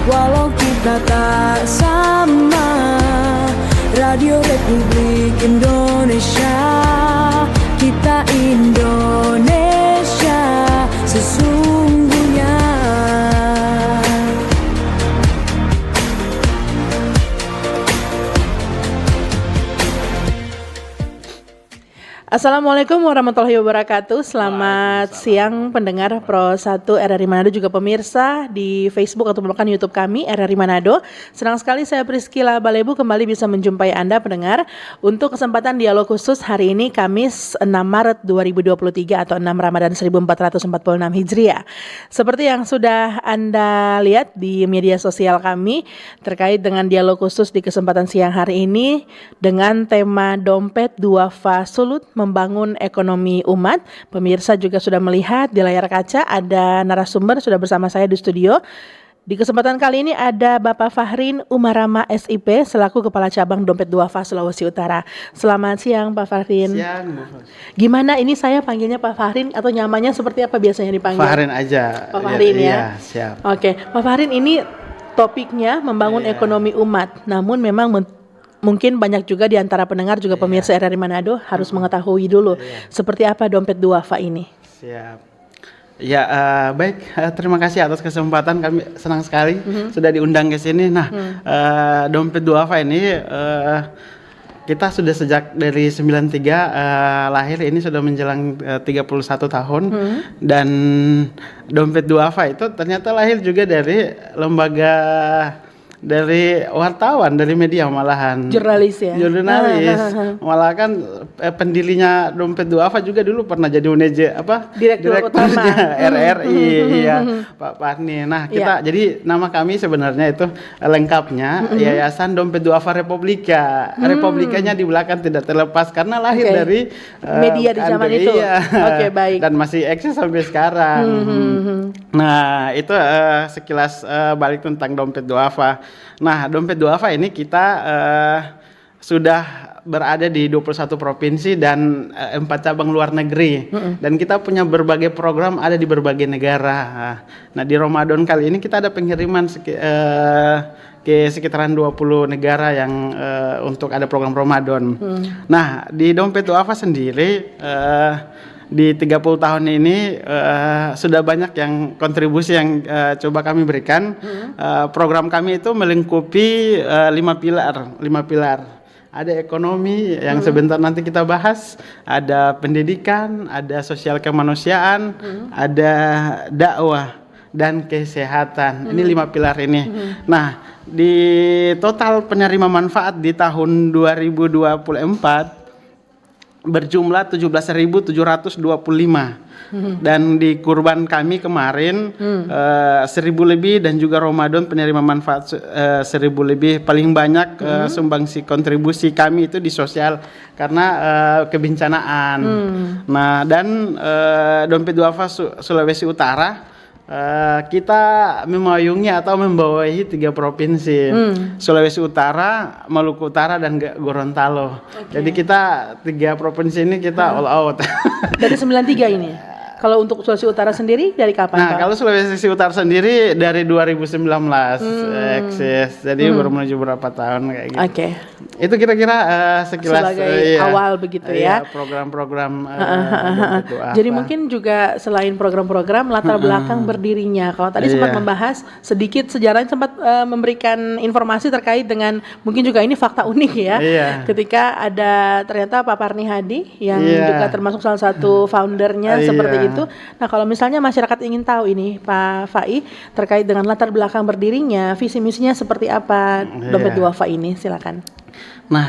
walau kita tak sama. Radio Republik Indonesia, kita Indonesia sesungguhnya. Assalamualaikum warahmatullahi wabarakatuh. Selamat siang pendengar Pro 1 RRI Manado, juga pemirsa di Facebook atau bahkan YouTube kami RRI Manado. Senang sekali saya Priscila Balebu kembali bisa menjumpai Anda pendengar untuk kesempatan dialog khusus hari ini Kamis 6 Maret 2023 atau 6 Ramadan 1446 Hijriah. Seperti yang sudah Anda lihat di media sosial kami terkait dengan dialog khusus di kesempatan siang hari ini dengan tema Dompet Duafa Sulut Membangun Ekonomi Umat. Pemirsa juga sudah melihat di layar kaca ada narasumber sudah bersama saya di studio. Di kesempatan kali ini ada Bapak Fahrin Umarama SIP selaku Kepala Cabang Dompet Duafa Sulawesi Utara. Selamat siang Pak Fahrin. Siang Bu. Gimana ini saya panggilnya Pak Fahrin atau nyamannya seperti apa biasanya dipanggil? Fahrin aja. Pak Fahrin ya. Iya, siap. Oke, Pak Fahrin, ini topiknya membangun ekonomi umat. Namun memang mungkin banyak juga di antara pendengar juga pemirsa RRI Manado harus mengetahui dulu seperti apa Dompet Duafa ini. Siap. Ya, baik. Terima kasih atas kesempatan. Kami senang sekali sudah diundang ke sini. Nah, Dompet Duafa ini kita sudah sejak dari 93 lahir, ini sudah menjelang 31 tahun. Dan Dompet Duafa itu ternyata lahir juga dari lembaga, dari wartawan, dari media malahan. Jurnalis ya? Jurnalis. Malah kan pendirinya Dompet Duafa juga dulu pernah jadi Direktur utama RRI, iya, Pak Parni. Nah, kita jadi nama kami sebenarnya itu lengkapnya Yayasan Dompet Duafa Republika. Republikanya di belakang tidak terlepas karena lahir dari media di zaman itu. Iya. Oke, baik. Dan masih eksis sampai sekarang. Nah, itu sekilas balik tentang Dompet Duafa. Nah, Dompet Duafa ini kita sudah berada di 21 provinsi dan 4 cabang luar negeri. Dan kita punya berbagai program ada di berbagai negara. Nah, di Ramadan kali ini kita ada pengiriman ke sekitaran 20 negara yang untuk ada program Ramadan. Nah, di Dompet Duafa sendiri di 30 tahun ini sudah banyak yang kontribusi yang coba kami berikan. Program kami itu melingkupi 5 pilar. Ada ekonomi yang sebentar nanti kita bahas, ada pendidikan, ada sosial kemanusiaan, ada dakwah dan kesehatan. Ini 5 pilar ini. Nah, di total penerima manfaat di tahun 2024 berjumlah 17.725 dan di kurban kami kemarin 1.000 lebih, dan juga Ramadan penerima manfaat 1.000 lebih. Paling banyak sumbangsi kontribusi kami itu di sosial karena kebencanaan. Nah, dan Dompet Duafa Sulawesi Utara kita memayungi atau membawahi 3 provinsi, Sulawesi Utara, Maluku Utara, dan Gorontalo. Jadi kita 3 provinsi ini kita all out. Dari 93 ini. Kalau untuk Sulawesi Utara sendiri dari kapan, Nah, Pak? kalau Sulawesi Utara sendiri dari 2019 eksis. Jadi baru menuju berapa tahun kayak gitu. Oke. Itu kira-kira sekilas sebagai awal begitu ya. Program-program Dompet Duafa. Jadi mungkin juga selain program-program latar belakang berdirinya. Kalau tadi sempat membahas sedikit sejarahnya, sempat memberikan informasi terkait dengan mungkin juga ini fakta unik ya. Ketika ada ternyata Pak Parni Hadi yang juga termasuk salah satu foundernya seperti itu. Nah, kalau misalnya masyarakat ingin tahu ini Pak Fai terkait dengan latar belakang berdirinya, visi misinya seperti apa Dompet Duafa ini, silakan. Nah,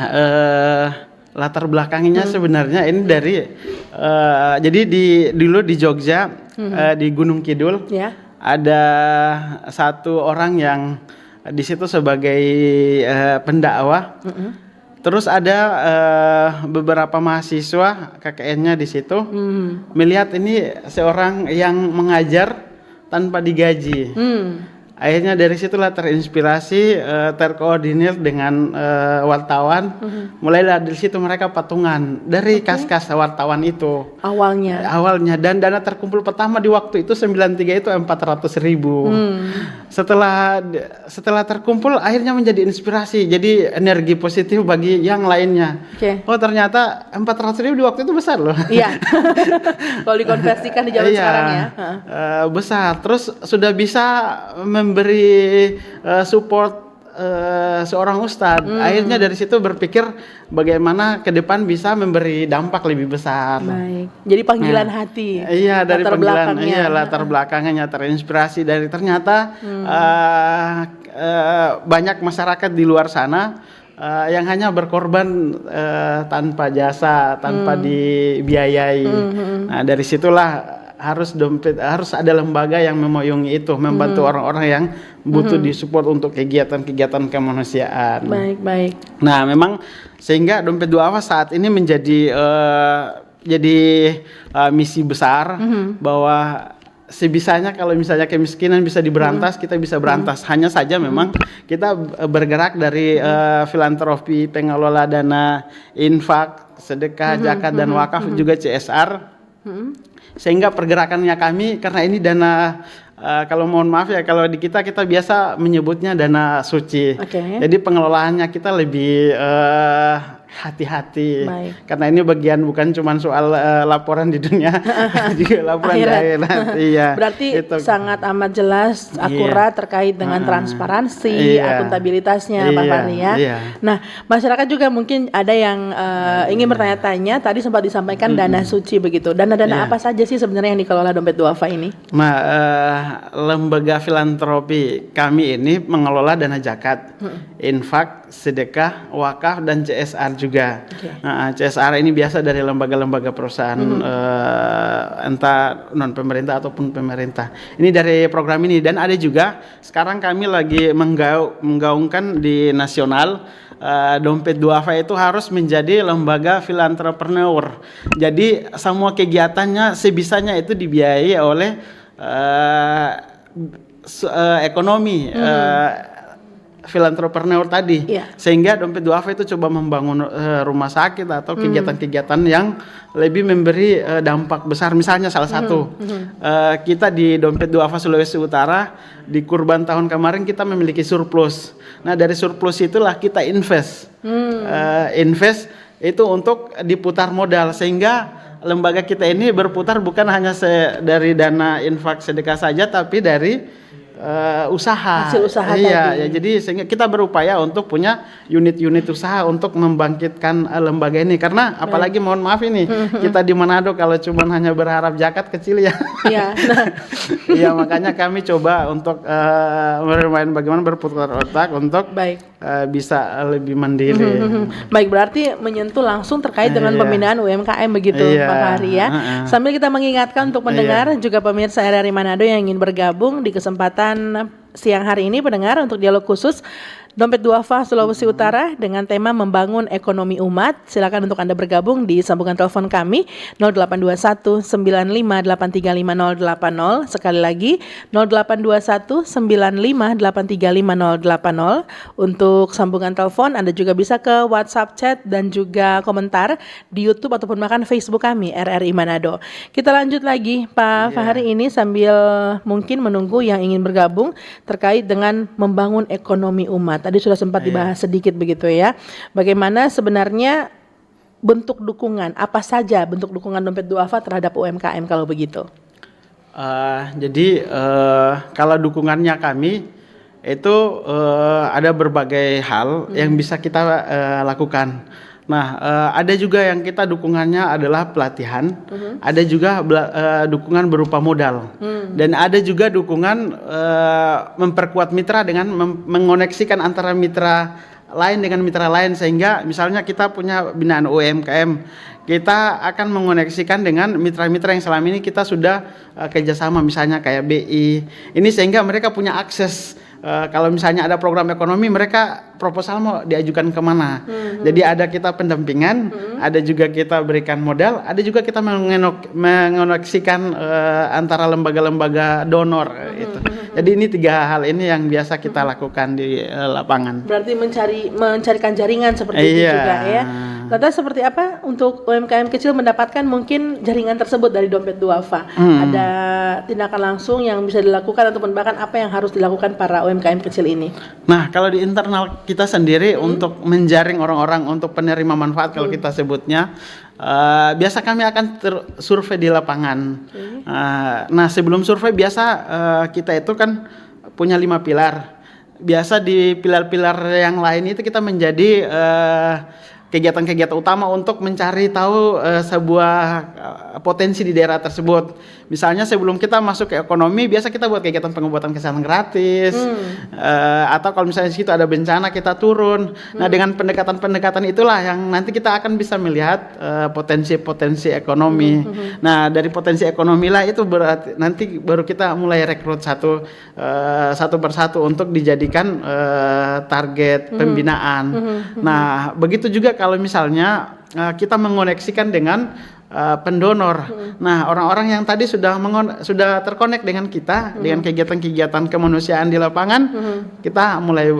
latar belakangnya sebenarnya ini dari jadi dulu di Jogja, di Gunung Kidul, ada satu orang yang di situ sebagai pendakwah. Terus ada beberapa mahasiswa KKN-nya di situ melihat ini seorang yang mengajar tanpa digaji. Akhirnya dari situlah terinspirasi, terkoordinir dengan wartawan. Mulai dari situ mereka patungan dari kas-kas wartawan itu. Awalnya dan dana terkumpul pertama di waktu itu 93 itu 400.000. Setelah terkumpul akhirnya menjadi inspirasi, jadi energi positif bagi yang lainnya. Oh ternyata 400.000 di waktu itu besar loh. Iya. Kalau dikonversikan di zaman sekarang ya. Besar. Terus sudah bisa memberi support seorang ustadz. Akhirnya dari situ berpikir bagaimana ke depan bisa memberi dampak lebih besar. Baik. Jadi panggilan hati. Iya, dari panggilan. Iya, latar belakangnya terinspirasi dari ternyata banyak masyarakat di luar sana yang hanya berkorban tanpa jasa, tanpa dibiayai. Nah, dari situlah harus ada lembaga yang memayungi itu, membantu orang-orang yang butuh disupport untuk kegiatan-kegiatan kemanusiaan. Baik. Nah, memang sehingga Dompet Duafa saat ini menjadi misi besar bahwa sebisanya kalau misalnya kemiskinan bisa diberantas, kita bisa berantas. Hanya saja memang kita bergerak dari filantropi, pengelola dana infak, sedekah, zakat dan wakaf, juga CSR. Sehingga pergerakannya kami, karena ini dana, kalau mohon maaf ya, kalau di kita biasa menyebutnya dana suci. Jadi pengelolaannya kita lebih hati-hati. Karena ini bagian bukan cuma soal laporan di dunia, juga laporan di akhirat. Iya. Berarti itu sangat amat jelas, akurat terkait dengan transparansi, akuntabilitasnya, Pak Fahri ya. Nah, masyarakat juga mungkin ada yang ingin bertanya-tanya. Tadi sempat disampaikan dana suci begitu. Dana-dana apa saja sih sebenarnya yang dikelola Dompet Duafa ini? Nah, lembaga filantropi kami ini mengelola dana zakat, infak, sedekah, wakaf dan CSR juga. Nah, CSR ini biasa dari lembaga-lembaga perusahaan entah non pemerintah ataupun pemerintah. Ini dari program ini, dan ada juga sekarang kami lagi menggaungkan di nasional, Dompet Duafa itu harus menjadi lembaga filantropreneur. Jadi semua kegiatannya sebisanya itu dibiayai oleh ekonomi filantropreneur tadi, sehingga Dompet Duafa itu coba membangun rumah sakit atau kegiatan-kegiatan yang lebih memberi dampak besar. Misalnya salah satu kita di Dompet Duafa Sulawesi Utara di kurban tahun kemarin kita memiliki surplus. Nah, dari surplus itulah kita invest itu untuk diputar modal, sehingga lembaga kita ini berputar bukan hanya dari dana infak sedekah saja, tapi dari usaha. Hasil usaha tadi. Ya, jadi sehingga kita berupaya untuk punya unit-unit usaha untuk membangkitkan lembaga ini, karena apalagi mohon maaf ini kita di Manado kalau cuma hanya berharap zakat kecil ya. Iya, makanya kami coba untuk bermain bagaimana berputar otak untuk bisa lebih mandiri. Baik, berarti menyentuh langsung terkait dengan pembinaan UMKM begitu, Pak Fahri ya. Sambil kita mengingatkan untuk pendengar juga pemirsa RRI Manado yang ingin bergabung di kesempatan siang hari ini, pendengar, untuk dialog khusus Dompet Duafa Sulawesi Utara dengan tema membangun ekonomi umat. Silakan untuk Anda bergabung di sambungan telepon kami 0821 9583580. Sekali lagi 0821 9583580. Untuk sambungan telepon Anda juga bisa ke WhatsApp chat dan juga komentar di YouTube ataupun bahkan Facebook kami RRI Manado. Kita lanjut lagi Pak Fahri ini sambil mungkin menunggu yang ingin bergabung terkait dengan membangun ekonomi umat. Tadi sudah sempat dibahas sedikit begitu ya. Bagaimana sebenarnya bentuk dukungan, apa saja bentuk dukungan Dompet Duafa terhadap UMKM kalau begitu? Jadi kalau dukungannya kami itu ada berbagai hal yang bisa kita lakukan. Nah, ada juga yang kita dukungannya adalah pelatihan, ada juga dukungan berupa modal, dan ada juga dukungan memperkuat mitra dengan mengoneksikan antara mitra lain dengan mitra lain, sehingga misalnya kita punya binaan UMKM, kita akan mengoneksikan dengan mitra-mitra yang selama ini kita sudah kerjasama, misalnya kayak BI, ini sehingga mereka punya akses. Kalau misalnya ada program ekonomi, mereka proposal mau diajukan kemana. Jadi ada kita pendampingan, ada juga kita berikan modal, ada juga kita mengoneksikan antara lembaga-lembaga donor itu. Jadi ini 3 hal ini yang biasa kita lakukan di lapangan. Berarti mencarikan jaringan seperti itu juga ya. Lantas seperti apa untuk UMKM kecil mendapatkan mungkin jaringan tersebut dari Dompet Duafa? Ada tindakan langsung yang bisa dilakukan ataupun bahkan apa yang harus dilakukan para UMKM kecil ini? Nah, kalau di internal kita sendiri untuk menjaring orang-orang untuk penerima manfaat kalau kita sebutnya, biasa kami akan survei di lapangan. Nah, sebelum survei biasa kita itu kan punya 5 pilar. Biasa di pilar-pilar yang lain itu kita menjadi kegiatan-kegiatan utama untuk mencari tahu sebuah potensi di daerah tersebut. Misalnya sebelum kita masuk ke ekonomi, biasa kita buat kegiatan pengobatan kesehatan gratis, atau kalau misalnya di situ ada bencana kita turun. Nah, dengan pendekatan-pendekatan itulah yang nanti kita akan bisa melihat potensi-potensi ekonomi. Nah, dari potensi ekonomi lah itu berarti nanti baru kita mulai rekrut satu persatu untuk dijadikan target pembinaan. Nah, begitu juga kalau misalnya kita mengoneksikan dengan pendonor. Nah, orang-orang yang tadi sudah terkonek dengan kita dengan kegiatan-kegiatan kemanusiaan di lapangan, kita mulai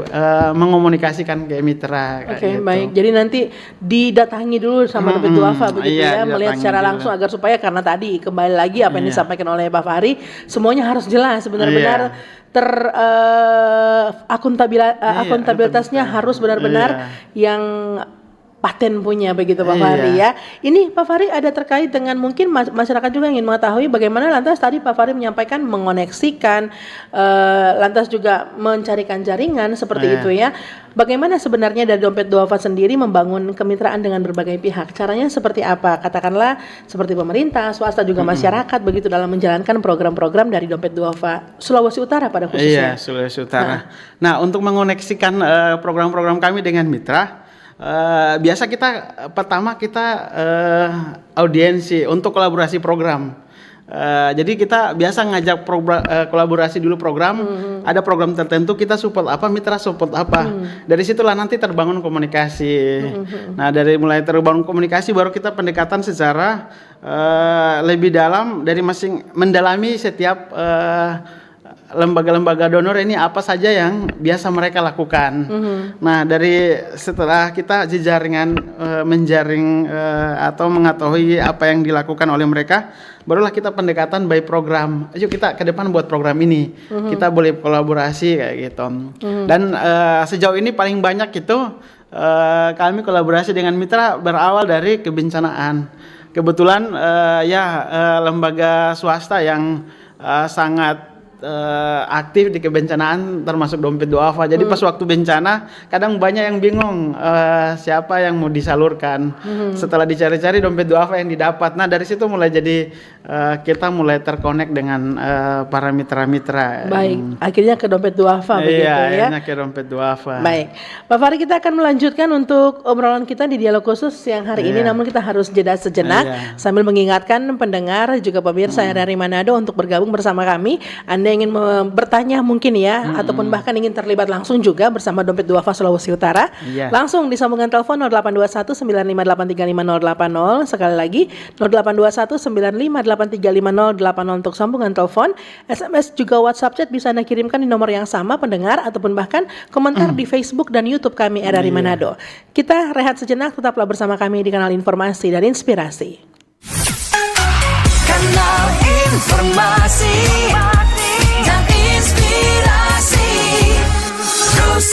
mengomunikasikan ke mitra. Oke, baik. Jadi nanti didatangi dulu sama Dompet Duafa begitu ya, melihat secara langsung agar supaya karena tadi kembali lagi apa yang disampaikan oleh Pak Fahri, semuanya harus jelas benar-benar akuntabilitasnya harus benar-benar yang paten punya begitu Pak Fahri ya. Ini Pak Fahri ada terkait dengan mungkin masyarakat juga ingin mengetahui bagaimana lantas tadi Pak Fahri menyampaikan mengoneksikan, lantas juga mencarikan jaringan seperti itu ya. Bagaimana sebenarnya dari Dompet Duafa sendiri membangun kemitraan dengan berbagai pihak? Caranya seperti apa? Katakanlah seperti pemerintah, swasta juga masyarakat begitu dalam menjalankan program-program dari Dompet Duafa Sulawesi Utara pada khususnya. Iya, Sulawesi Utara. Nah, untuk mengoneksikan program-program kami dengan mitra, biasa pertama kita audiensi untuk kolaborasi program. Jadi kita biasa ngajak kolaborasi dulu program, ada program tertentu kita support apa, mitra support apa. Dari situlah nanti terbangun komunikasi. Nah, dari mulai terbangun komunikasi baru kita pendekatan secara lebih dalam dari mendalami setiap lembaga-lembaga donor ini apa saja yang biasa mereka lakukan. Nah, setelah kita jejaringan menjaring atau mengetahui apa yang dilakukan oleh mereka, barulah kita pendekatan by program. Ayo kita ke depan buat program ini. Kita boleh kolaborasi kayak gitu. Dan sejauh ini paling banyak itu kami kolaborasi dengan mitra berawal dari kebencanaan. Kebetulan lembaga swasta yang sangat aktif di kebencanaan termasuk Dompet Duafa. Jadi pas waktu bencana kadang banyak yang bingung siapa yang mau disalurkan. Setelah dicari-cari Dompet Duafa yang didapat. Nah, dari situ mulai jadi kita mulai terkonek dengan para mitra-mitra. Baik, akhirnya ke Dompet Duafa begitu ya. Akhirnya ke Dompet Duafa. Baik, Pak Fahri, kita akan melanjutkan untuk obrolan kita di dialog khusus yang hari ini, namun kita harus jeda sejenak sambil mengingatkan pendengar juga pemirsa dari Manado untuk bergabung bersama kami. Anda ingin bertanya mungkin ya, ataupun bahkan ingin terlibat langsung juga bersama Dompet Duafa Sulawesi Utara, langsung di sambungan telepon 0821 958355080. Sekali lagi 0821 958355080 untuk sambungan telepon. SMS juga WhatsApp chat bisa Anda kirimkan di nomor yang sama pendengar, ataupun bahkan komentar di Facebook dan YouTube kami RRI Manado. Kita rehat sejenak, tetaplah bersama kami di kanal Informasi dan Inspirasi. Kanal Informasi dan Inspirasi Pro 1.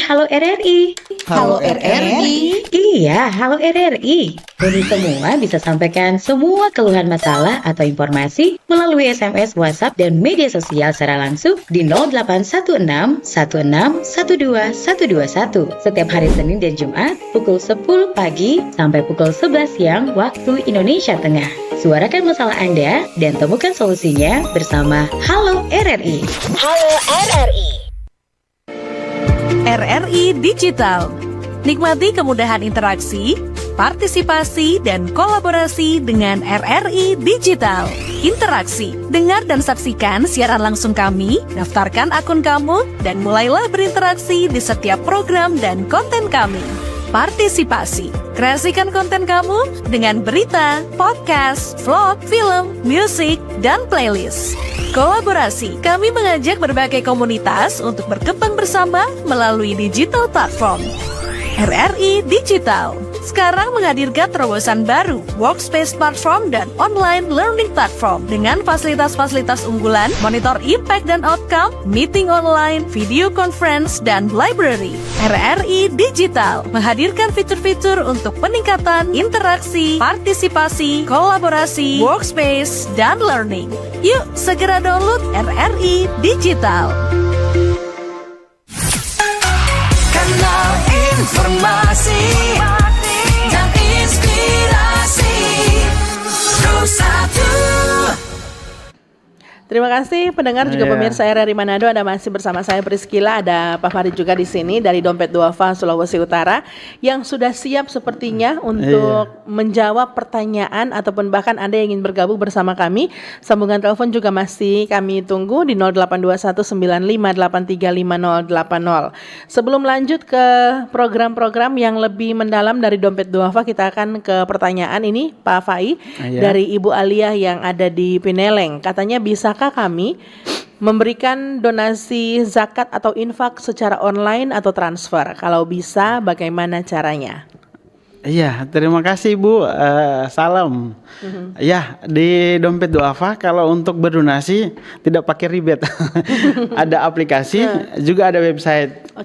Halo RRI. Halo RRI. Iya, halo RRI. Kami semua bisa sampaikan semua keluhan masalah atau informasi melalui SMS, WhatsApp, dan media sosial secara langsung di 0816 16 12 121 setiap hari Senin dan Jumat pukul 10 pagi sampai pukul 11 siang waktu Indonesia Tengah. Suarakan masalah Anda dan temukan solusinya bersama Halo RRI. Halo RRI. RRI Digital. Nikmati kemudahan interaksi, partisipasi, dan kolaborasi dengan RRI Digital. Interaksi, dengar dan saksikan siaran langsung kami, daftarkan akun kamu, dan mulailah berinteraksi di setiap program dan konten kami. Partisipasi, Kreasikan konten kamu dengan berita, podcast, vlog, film, musik, dan playlist. Kolaborasi, kami mengajak berbagai komunitas untuk berkembang bersama melalui digital platform. RRI Digital sekarang menghadirkan terobosan baru, workspace platform dan online learning platform dengan fasilitas-fasilitas unggulan, monitor impact dan outcome, meeting online, video conference, dan library. RRI Digital menghadirkan fitur-fitur untuk peningkatan interaksi, partisipasi, kolaborasi, workspace, dan learning. Yuk, segera download RRI Digital. Kanal informasi dan inspirasi Pro 1. Terima kasih pendengar juga Iya. pemirsa RRI Manado, Anda masih bersama saya Priscila, ada Pak Farid juga di sini dari Dompet Duafa Sulawesi Utara yang sudah siap sepertinya untuk menjawab pertanyaan ataupun bahkan Anda yang ingin bergabung bersama kami. Sambungan telepon juga masih kami tunggu di 082195835080. Sebelum lanjut ke program-program yang lebih mendalam dari Dompet Duafa, kita akan ke pertanyaan ini Pak Fai dari Ibu Alia yang ada di Pineleng. Katanya, bisakah kami memberikan donasi zakat atau infak secara online atau transfer? Kalau bisa, bagaimana caranya? Iya, terima kasih Bu. Salam. Ya, di Dompet Duafa kalau untuk berdonasi tidak pakai ribet. Ada aplikasi, juga ada website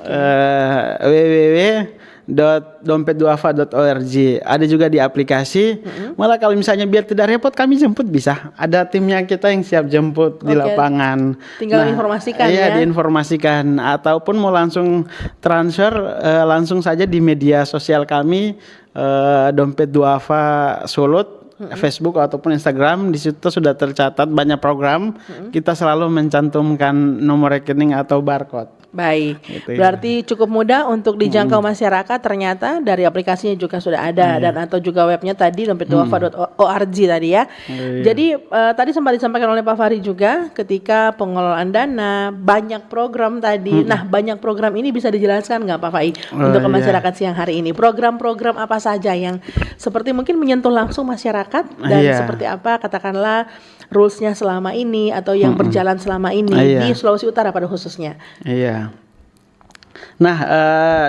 www.dompetduafa.org. Ada juga di aplikasi. Malah kalau misalnya biar tidak repot, kami jemput bisa. Ada timnya kita yang siap jemput di lapangan. Tinggal informasikan iya, ya. diinformasikan. Ataupun mau langsung transfer, langsung saja di media sosial kami, Dompet Duafa Sulut, Facebook ataupun Instagram. Di situ sudah tercatat banyak program. Kita selalu mencantumkan nomor rekening atau barcode. Baik, Gitu ya. berarti cukup mudah untuk dijangkau masyarakat. Ternyata dari aplikasinya juga sudah ada dan atau juga webnya tadi dompetduafa.org tadi ya. Jadi tadi sempat disampaikan oleh Pak Fahri juga ketika pengelolaan dana banyak program tadi. Nah, banyak program ini bisa dijelaskan nggak Pak Fahri untuk ke masyarakat siang hari ini? Program-program apa saja yang seperti mungkin menyentuh langsung masyarakat dan seperti apa katakanlah rules-nya selama ini atau yang berjalan selama ini di Sulawesi Utara pada khususnya. Iya. Nah,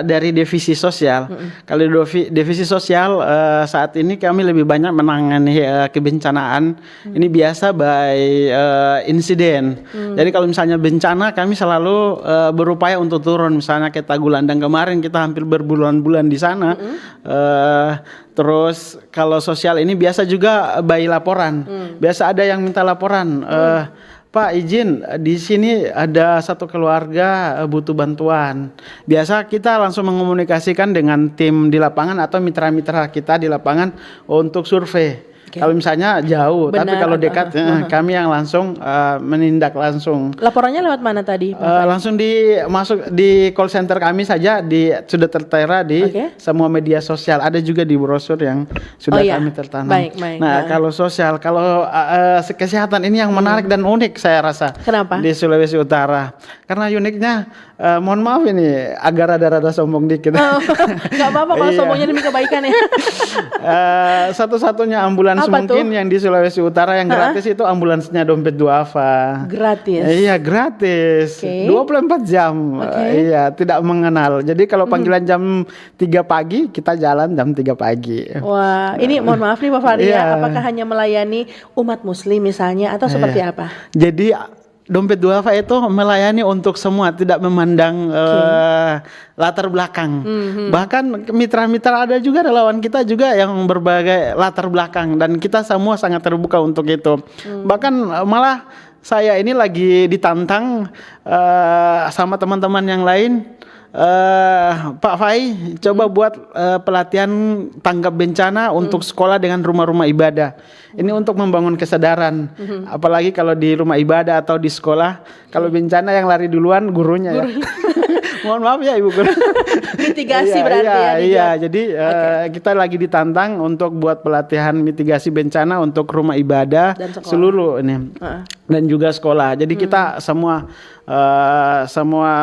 dari divisi sosial, kalau divisi sosial saat ini kami lebih banyak menangani kebencanaan. Ini biasa by insiden. Jadi kalau misalnya bencana, kami selalu berupaya untuk turun. Misalnya kita Tagulandang kemarin, kita hampir berbulan-bulan di sana. Terus kalau sosial ini biasa juga by laporan. Biasa ada yang minta laporan. Pak, izin di sini ada satu keluarga butuh bantuan. Biasa kita langsung mengomunikasikan dengan tim di lapangan atau mitra-mitra kita di lapangan untuk survei. Kalau misalnya jauh, tapi kalau dekat kami yang langsung menindak langsung. Laporannya lewat mana tadi, Pak? Langsung masuk di call center kami saja, sudah tertera di semua media sosial. Ada juga di brosur yang sudah kami tertanam. Baik. Nah, kalau sosial, kalau kesehatan ini yang menarik dan unik saya rasa. Kenapa? Di Sulawesi Utara. Karena uniknya, mohon maaf ini agak rada-rada sombong dikit. Gak apa-apa kalau sombongnya demi kebaikan ya. Satu-satunya ambulans Apa mungkin yang di Sulawesi Utara yang gratis itu ambulansnya Dompet Duafa. Gratis? Iya, gratis. 24 jam. Iya, tidak mengenal. Jadi kalau panggilan jam 3 pagi, kita jalan jam 3 pagi. Wah, ini mohon maaf nih Pak Fahri ya, apakah hanya melayani umat muslim misalnya atau seperti apa? Jadi Dompet Duafa itu melayani untuk semua, tidak memandang latar belakang. Bahkan mitra-mitra ada juga, relawan kita juga yang berbagai latar belakang, dan kita semua sangat terbuka untuk itu. Bahkan malah saya ini lagi ditantang sama teman-teman yang lain. Pak Fai, coba buat pelatihan tanggap bencana untuk sekolah dengan rumah-rumah ibadah. Ini untuk membangun kesadaran. Apalagi kalau di rumah ibadah atau di sekolah, kalau bencana yang lari duluan gurunya ya. Mohon maaf ya Ibu Guru. Mitigasi berarti ya. Iya, jadi kita lagi ditantang untuk buat pelatihan mitigasi bencana untuk rumah ibadah dan sekolah. seluruh ini. dan juga sekolah. Jadi kita semua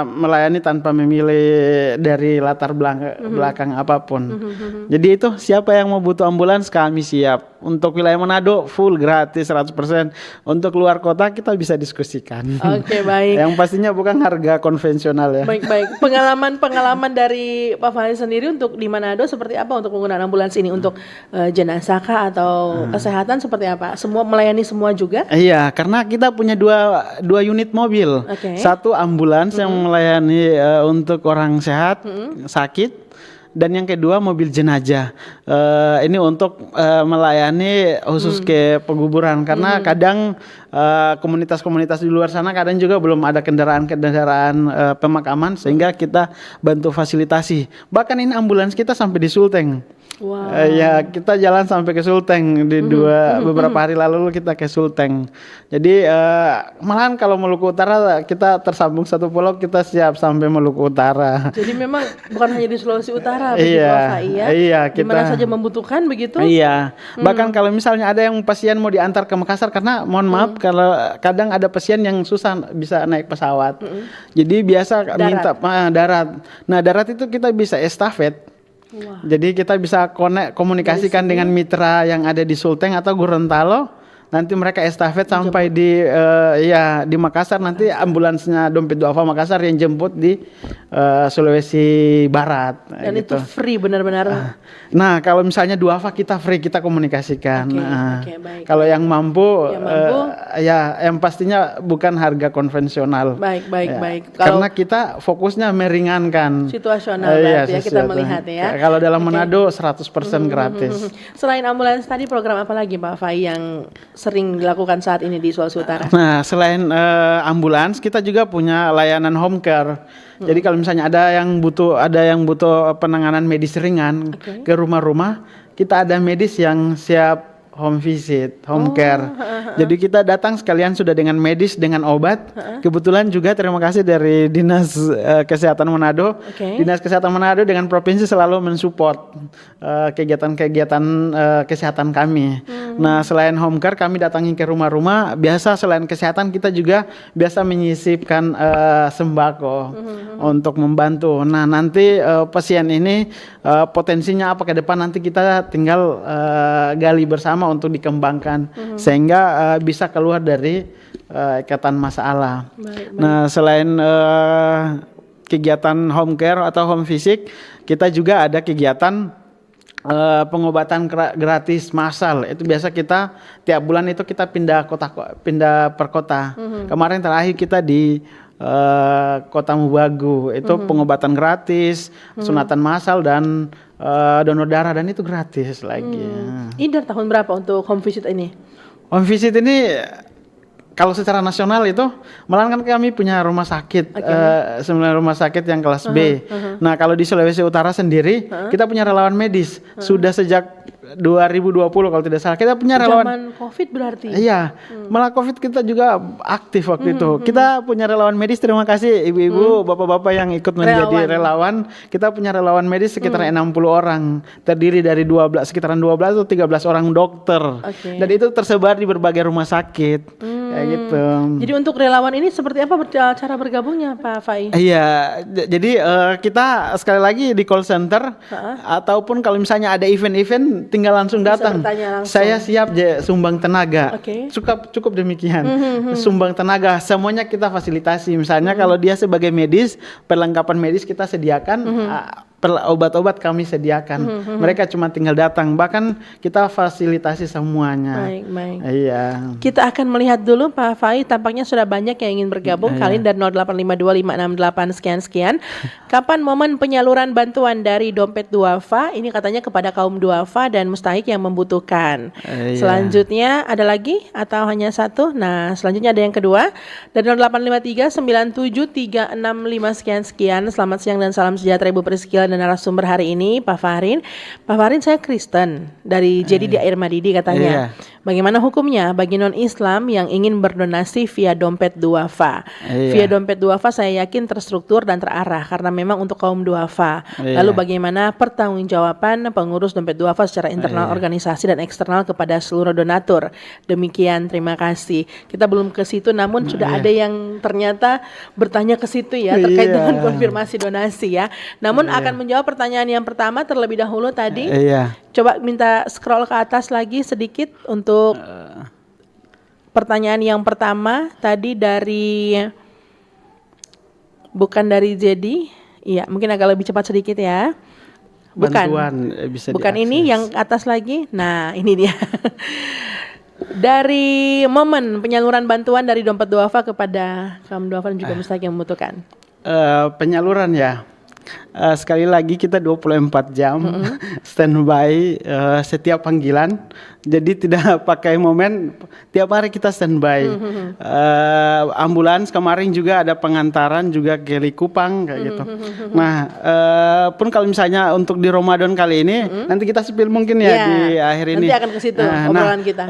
melayani tanpa memilih dari latar belakang apapun. Jadi itu siapa yang mau butuh ambulans kami siap. Untuk wilayah Manado full gratis 100%. Untuk luar kota kita bisa diskusikan. Oke, baik. Yang pastinya bukan harga konvensional ya. Baik. Pengalaman dari Pak Fahri sendiri untuk di Manado seperti apa untuk penggunaan ambulans ini, untuk jenazah kah atau kesehatan seperti apa? Semua melayani semua juga? Iya, karena kita punya dua unit mobil. Oke. Satu ambulans yang melayani untuk orang sehat, sakit, dan yang kedua mobil jenazah. Ini untuk melayani khusus ke penguburan, karena kadang komunitas-komunitas di luar sana kadang juga belum ada kendaraan pemakaman, sehingga kita bantu fasilitasi. Bahkan ini ambulans kita sampai di Sulteng. Wow. Ya, kita jalan sampai ke Sulteng di beberapa hari lalu kita ke Sulteng. Jadi malahan kalau Maluku Utara kita tersambung satu pulau, kita siap sampai Maluku Utara. Jadi memang bukan hanya di Sulawesi Utara begitu Pak Fai ya. Iya, di mana saja membutuhkan begitu. Iya. Bahkan kalau misalnya ada yang pasien mau diantar ke Makassar, karena mohon maaf kalau kadang ada pasien yang susah bisa naik pesawat. Jadi biasa minta darat. Nah, darat itu kita bisa estafet. Wah. Jadi kita bisa komunikasikan dengan mitra yang ada di Sulteng atau Gorontalo. Nanti mereka estafet sampai di Makassar. Nanti ambulansnya Dompet Duafa Makassar yang jemput di Sulawesi Barat. Dan gitu. itu free benar-benar. Nah, kalau misalnya Duafa kita free, kita komunikasikan. Oke, baik. Kalau yang mampu, Yang yang pastinya bukan harga konvensional. Baik. Karena kita fokusnya meringankan. Situasional berarti ya kita melihat ya. Kalau dalam Manado 100% gratis. Selain ambulans tadi, program apa lagi Pak Fai yang sering dilakukan saat ini di Sulawesi Utara? Nah, selain ambulans, kita juga punya layanan home care. Jadi kalau misalnya ada yang butuh penanganan medis ringan ke rumah-rumah, kita ada medis yang siap home visit, home care. Jadi kita datang sekalian sudah dengan medis, dengan obat. Kebetulan juga terima kasih dari Dinas Kesehatan Manado. Dinas Kesehatan Manado dengan provinsi selalu mensupport kegiatan-kegiatan kesehatan kami. Nah, selain home care, kami datangi ke rumah-rumah. Biasa selain kesehatan, kita juga biasa menyisipkan sembako untuk membantu. Nah, nanti pasien ini potensinya apa ke depan, nanti kita tinggal gali bersama untuk dikembangkan sehingga bisa keluar dari ikatan masalah. Nah, selain kegiatan home care atau home visit, kita juga ada kegiatan pengobatan gratis massal. Itu biasa kita tiap bulan itu kita pindah per kota. Kemarin terakhir kita di Kota Mubagu, itu pengobatan gratis, sunatan massal dan donor darah, dan itu gratis lagi. Ini dari tahun berapa untuk home visit ini? Home visit ini kalau secara nasional itu, malah kan kami punya rumah sakit, 9 rumah sakit yang kelas B. Nah, kalau di Sulawesi Utara sendiri, kita punya relawan medis. Sudah sejak 2020 kalau tidak salah. Kita punya relawan. Zaman COVID berarti? Iya, malah COVID kita juga aktif waktu itu. Kita punya relawan medis, terima kasih ibu-ibu, bapak-bapak yang ikut menjadi relawan. Kita punya relawan medis sekitar 60 orang. Terdiri dari sekitaran 12 atau 13 orang dokter. Dan itu tersebar di berbagai rumah sakit. Kayak gitu. Jadi untuk relawan ini seperti apa cara bergabungnya Pak Fai? Iya, jadi kita sekali lagi di call center ataupun kalau misalnya ada event-event tinggal langsung datang. Saya siap sumbang tenaga. Cukup demikian. Sumbang tenaga, semuanya kita fasilitasi. Misalnya kalau dia sebagai medis, perlengkapan medis kita sediakan. Obat-obat kami sediakan. Mereka cuma tinggal datang. Bahkan kita fasilitasi semuanya. Baik. Iya. Kita akan melihat dulu Pak Fai, tampaknya sudah banyak yang ingin bergabung. Kalian dari 0852568 sekian. Kapan momen penyaluran bantuan dari Dompet Duafa? Ini katanya kepada kaum duafa dan mustahik yang membutuhkan. Selanjutnya ada lagi atau hanya satu? Nah, selanjutnya ada yang kedua dari 0853 97 365 sekian. Selamat siang dan salam sejahtera Ibu Priscila dan narasumber hari ini, Pak Fahrin. Pak Fahrin, saya Kristen dari Jadi di Air Madidi katanya. Bagaimana hukumnya bagi non-Islam yang ingin berdonasi via dompet duafa? Via dompet duafa saya yakin terstruktur dan terarah karena memang untuk kaum duafa. Lalu bagaimana pertanggungjawaban pengurus dompet duafa secara internal organisasi dan eksternal kepada seluruh donatur? Demikian, terima kasih. Kita belum ke situ, namun sudah ada yang ternyata bertanya ke situ ya terkait dengan konfirmasi donasi ya. Namun akan menjawab pertanyaan yang pertama terlebih dahulu tadi. Coba minta scroll ke atas lagi sedikit untuk pertanyaan yang pertama tadi dari bukan dari Jadi. Iya, mungkin agak lebih cepat sedikit ya. Bukan. Bukan ini yang atas lagi. Nah, ini dia. Dari momen penyaluran bantuan dari dompet duafa kepada kaum duafa dan juga mustahik yang membutuhkan. Penyaluran ya. Sekali lagi kita 24 jam standby setiap panggilan. Jadi tidak pakai momen, tiap hari kita standby. Ambulans kemarin juga ada pengantaran juga ke Likupang kayak gitu. Nah, pun kalau misalnya untuk di Ramadan kali ini nanti kita spill mungkin ya di akhir ini. Nanti akan ke situ obrolan kita.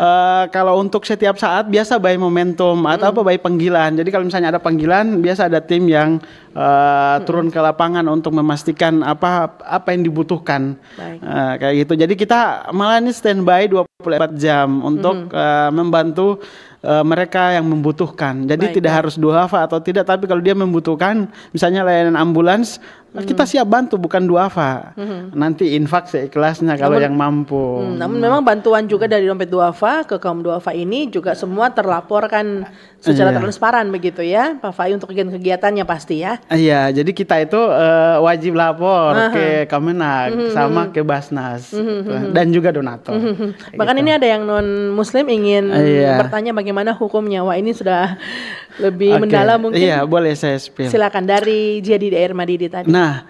Kalau untuk setiap saat biasa by momentum atau apa by panggilan. Jadi kalau misalnya ada panggilan, biasa ada tim yang turun ke lapangan untuk memastikan apa yang dibutuhkan. Kayak gitu. Jadi kita malah ini standby 24 jam untuk membantu mereka yang membutuhkan. Jadi tidak harus duafa atau tidak, tapi kalau dia membutuhkan misalnya layanan ambulans, kita siap bantu, bukan duafa. Nanti infak seikhlasnya kalau yang mampu. Namun memang bantuan juga dari dompet duafa ke kaum duafa ini juga semua terlaporkan secara transparan begitu ya, Pak Fai, untuk kegiatannya pasti ya. Iya, jadi kita itu wajib lapor ke Kemenag sama ke Basnas dan juga donatur. Bahkan ini ada yang non Muslim ingin bertanya bagaimana hukumnya. Wah, ini sudah lebih mendalam mungkin. Iya, boleh saya spill. Silakan dari Jadi di Air Madidi tadi. Nah,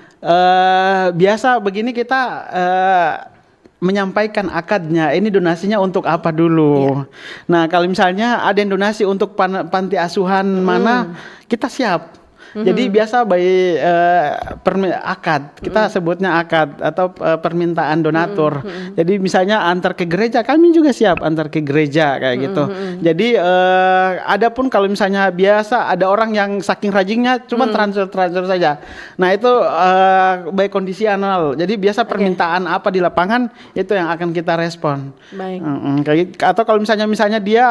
biasa begini kita menyampaikan akadnya, ini donasinya untuk apa dulu. Nah, kalau misalnya ada yang donasi untuk panti asuhan mana, kita siap. Jadi biasa by akad, kita sebutnya akad atau permintaan donatur. Jadi misalnya antar ke gereja, kami juga siap antar ke gereja kayak gitu. Jadi ada pun kalau misalnya biasa ada orang yang saking rajinnya cuma transfer saja. Nah itu by kondisional. Jadi biasa permintaan apa di lapangan itu yang akan kita respon. Atau kalau misalnya dia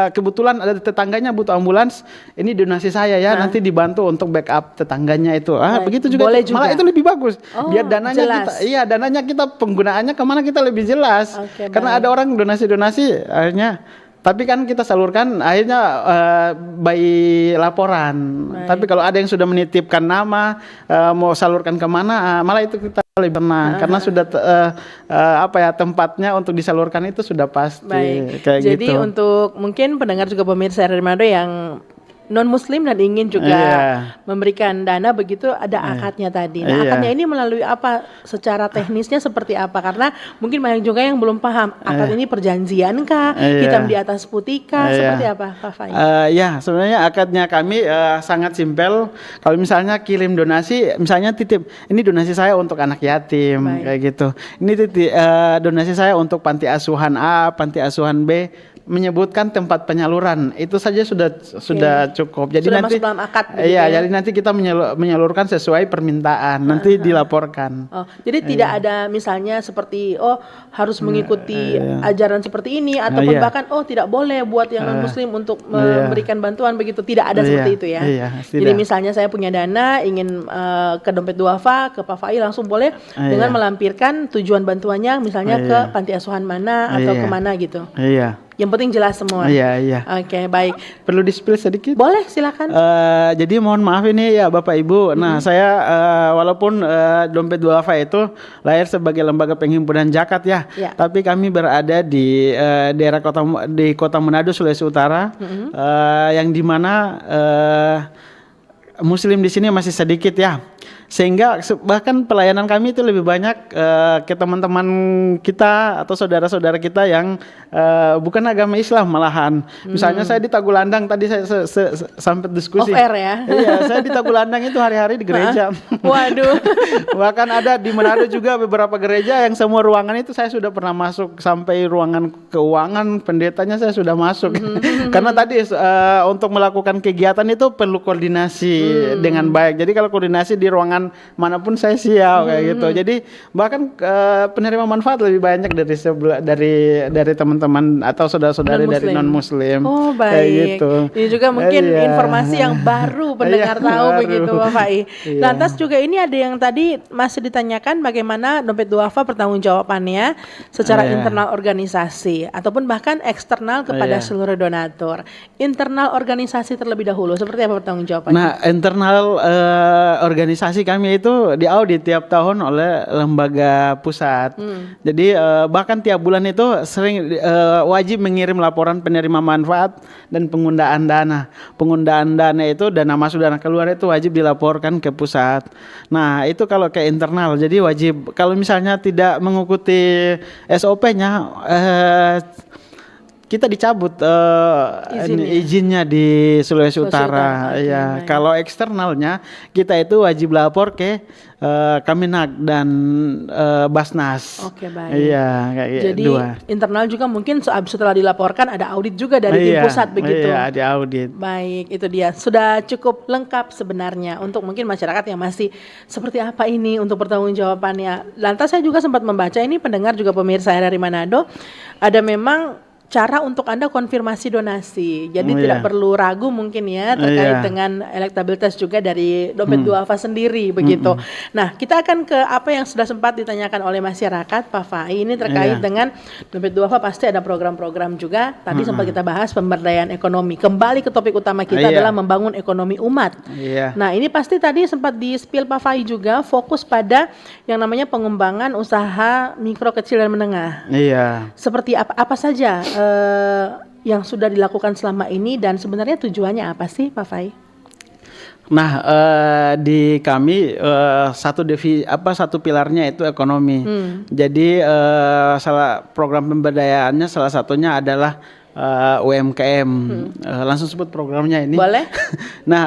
kebetulan ada tetangganya butuh ambulans, ini donasi saya ya, nanti dibantu untuk backup tetangganya itu. Begitu juga, boleh juga. Malah itu lebih bagus. Biar dananya jelas. dananya kita penggunaannya kemana kita lebih jelas. Karena ada orang donasi akhirnya, tapi kan kita salurkan akhirnya by laporan. Tapi kalau ada yang sudah menitipkan nama mau salurkan kemana, malah itu kita lebih tenang karena sudah tempatnya untuk disalurkan itu sudah pasti. Kayak Jadi gitu. untuk mungkin pendengar juga pemirsa RRI Manado yang non muslim dan ingin juga memberikan dana, begitu ada akadnya tadi. Nah, akadnya ini melalui apa, secara teknisnya seperti apa? Karena mungkin banyak juga yang belum paham. Akad ini perjanjian kah? Hitam di atas putih kah? Seperti apa, Pak Fai? Sebenarnya akadnya kami sangat simpel. Kalau misalnya kirim donasi, misalnya titip, ini donasi saya untuk anak yatim kayak gitu. Ini donasi saya untuk panti asuhan A, panti asuhan B, menyebutkan tempat penyaluran, itu saja sudah cukup. Jadi sudah nanti masuk dalam akad. Jadi nanti kita menyalurkan sesuai permintaan, nanti dilaporkan. Jadi tidak ada misalnya seperti harus mengikuti ajaran seperti ini, ataupun bahkan tidak boleh buat yang non muslim untuk memberikan bantuan, begitu, tidak ada seperti itu ya. Jadi misalnya saya punya dana ingin ke dompet duafa, ke Pak Fai, langsung boleh dengan melampirkan tujuan bantuannya misalnya ke panti asuhan mana atau kemana gitu. Yang penting jelas semua. Oke, baik. Perlu di-spill sedikit? Boleh, silakan. Jadi mohon maaf ini ya Bapak Ibu. Nah, saya walaupun dompet duafa itu lahir sebagai lembaga penghimpunan zakat ya, tapi kami berada di daerah kota Manado, Sulawesi Utara, yang dimana Muslim di sini masih sedikit ya. sehingga bahkan pelayanan kami itu lebih banyak ke teman-teman kita atau saudara-saudara kita yang bukan agama Islam malahan. Misalnya saya di Tagulandang tadi saya sampai diskusi. Off air ya. Iya, saya di Tagulandang itu hari-hari di gereja. Waduh. Bahkan ada di Manado juga beberapa gereja yang semua ruangan itu saya sudah pernah masuk, sampai ruangan keuangan pendetanya saya sudah masuk. Karena tadi untuk melakukan kegiatan itu perlu koordinasi dengan baik. Jadi kalau koordinasi di ruangan manapun saya siap kayak gitu. Jadi bahkan penerima manfaat lebih banyak dari teman-teman atau saudara-saudari dari non-muslim. Oh, baik. Kayak gitu. Ini juga mungkin Iya. informasi yang baru pendengar Iya, tahu baru. begitu Pak Fai. Iya. Lantas juga ini ada yang tadi masih ditanyakan bagaimana Dompet Duafa pertanggungjawabannya secara Iya. internal organisasi ataupun bahkan eksternal kepada Iya. seluruh donatur. Internal organisasi terlebih dahulu seperti apa pertanggungjawabannya? Nah, internal organisasi kami itu diaudit tiap tahun oleh lembaga pusat. Jadi bahkan tiap bulan itu sering wajib mengirim laporan penerima manfaat dan penggunaan dana. Penggunaan dana itu dana masuk dana keluar itu wajib dilaporkan ke pusat. Nah, itu kalau ke internal. Jadi wajib kalau misalnya tidak mengikuti SOP-nya kita dicabut izinnya di Sulawesi Utara. Oke, Ya, baik. kalau eksternalnya kita itu wajib lapor ke Kemenak dan Basnas. Oke, baik. Iya, kayak Jadi dua. internal juga mungkin setelah dilaporkan ada audit juga dari tim Iya, pusat begitu. Iya, di audit. Baik, itu dia. Sudah cukup lengkap sebenarnya untuk mungkin masyarakat yang masih seperti apa ini untuk pertanggungjawabannya. Lantas saya juga sempat membaca ini pendengar juga pemirsa dari Manado, ada memang cara untuk Anda konfirmasi donasi. Jadi Oh, tidak iya. perlu ragu mungkin ya terkait Iya. dengan elektabilitas juga dari Dompet Duafa sendiri begitu. Nah, kita akan ke apa yang sudah sempat ditanyakan oleh masyarakat Pak Fai ini terkait Iya. dengan Dompet Duafa pasti ada program-program juga. Tadi sempat kita bahas pemberdayaan ekonomi. Kembali ke topik utama kita Iya. adalah membangun ekonomi umat. Iya. Nah, ini pasti tadi sempat di-spill Pak Fai juga fokus pada yang namanya pengembangan usaha mikro, kecil dan menengah. Iya. Seperti apa saja yang sudah dilakukan selama ini dan sebenarnya tujuannya apa sih Pak Fai? Nah, di kami satu pilarnya itu ekonomi. Jadi salah program pemberdayaannya salah satunya adalah UMKM. Langsung sebut programnya ini. Boleh? Nah,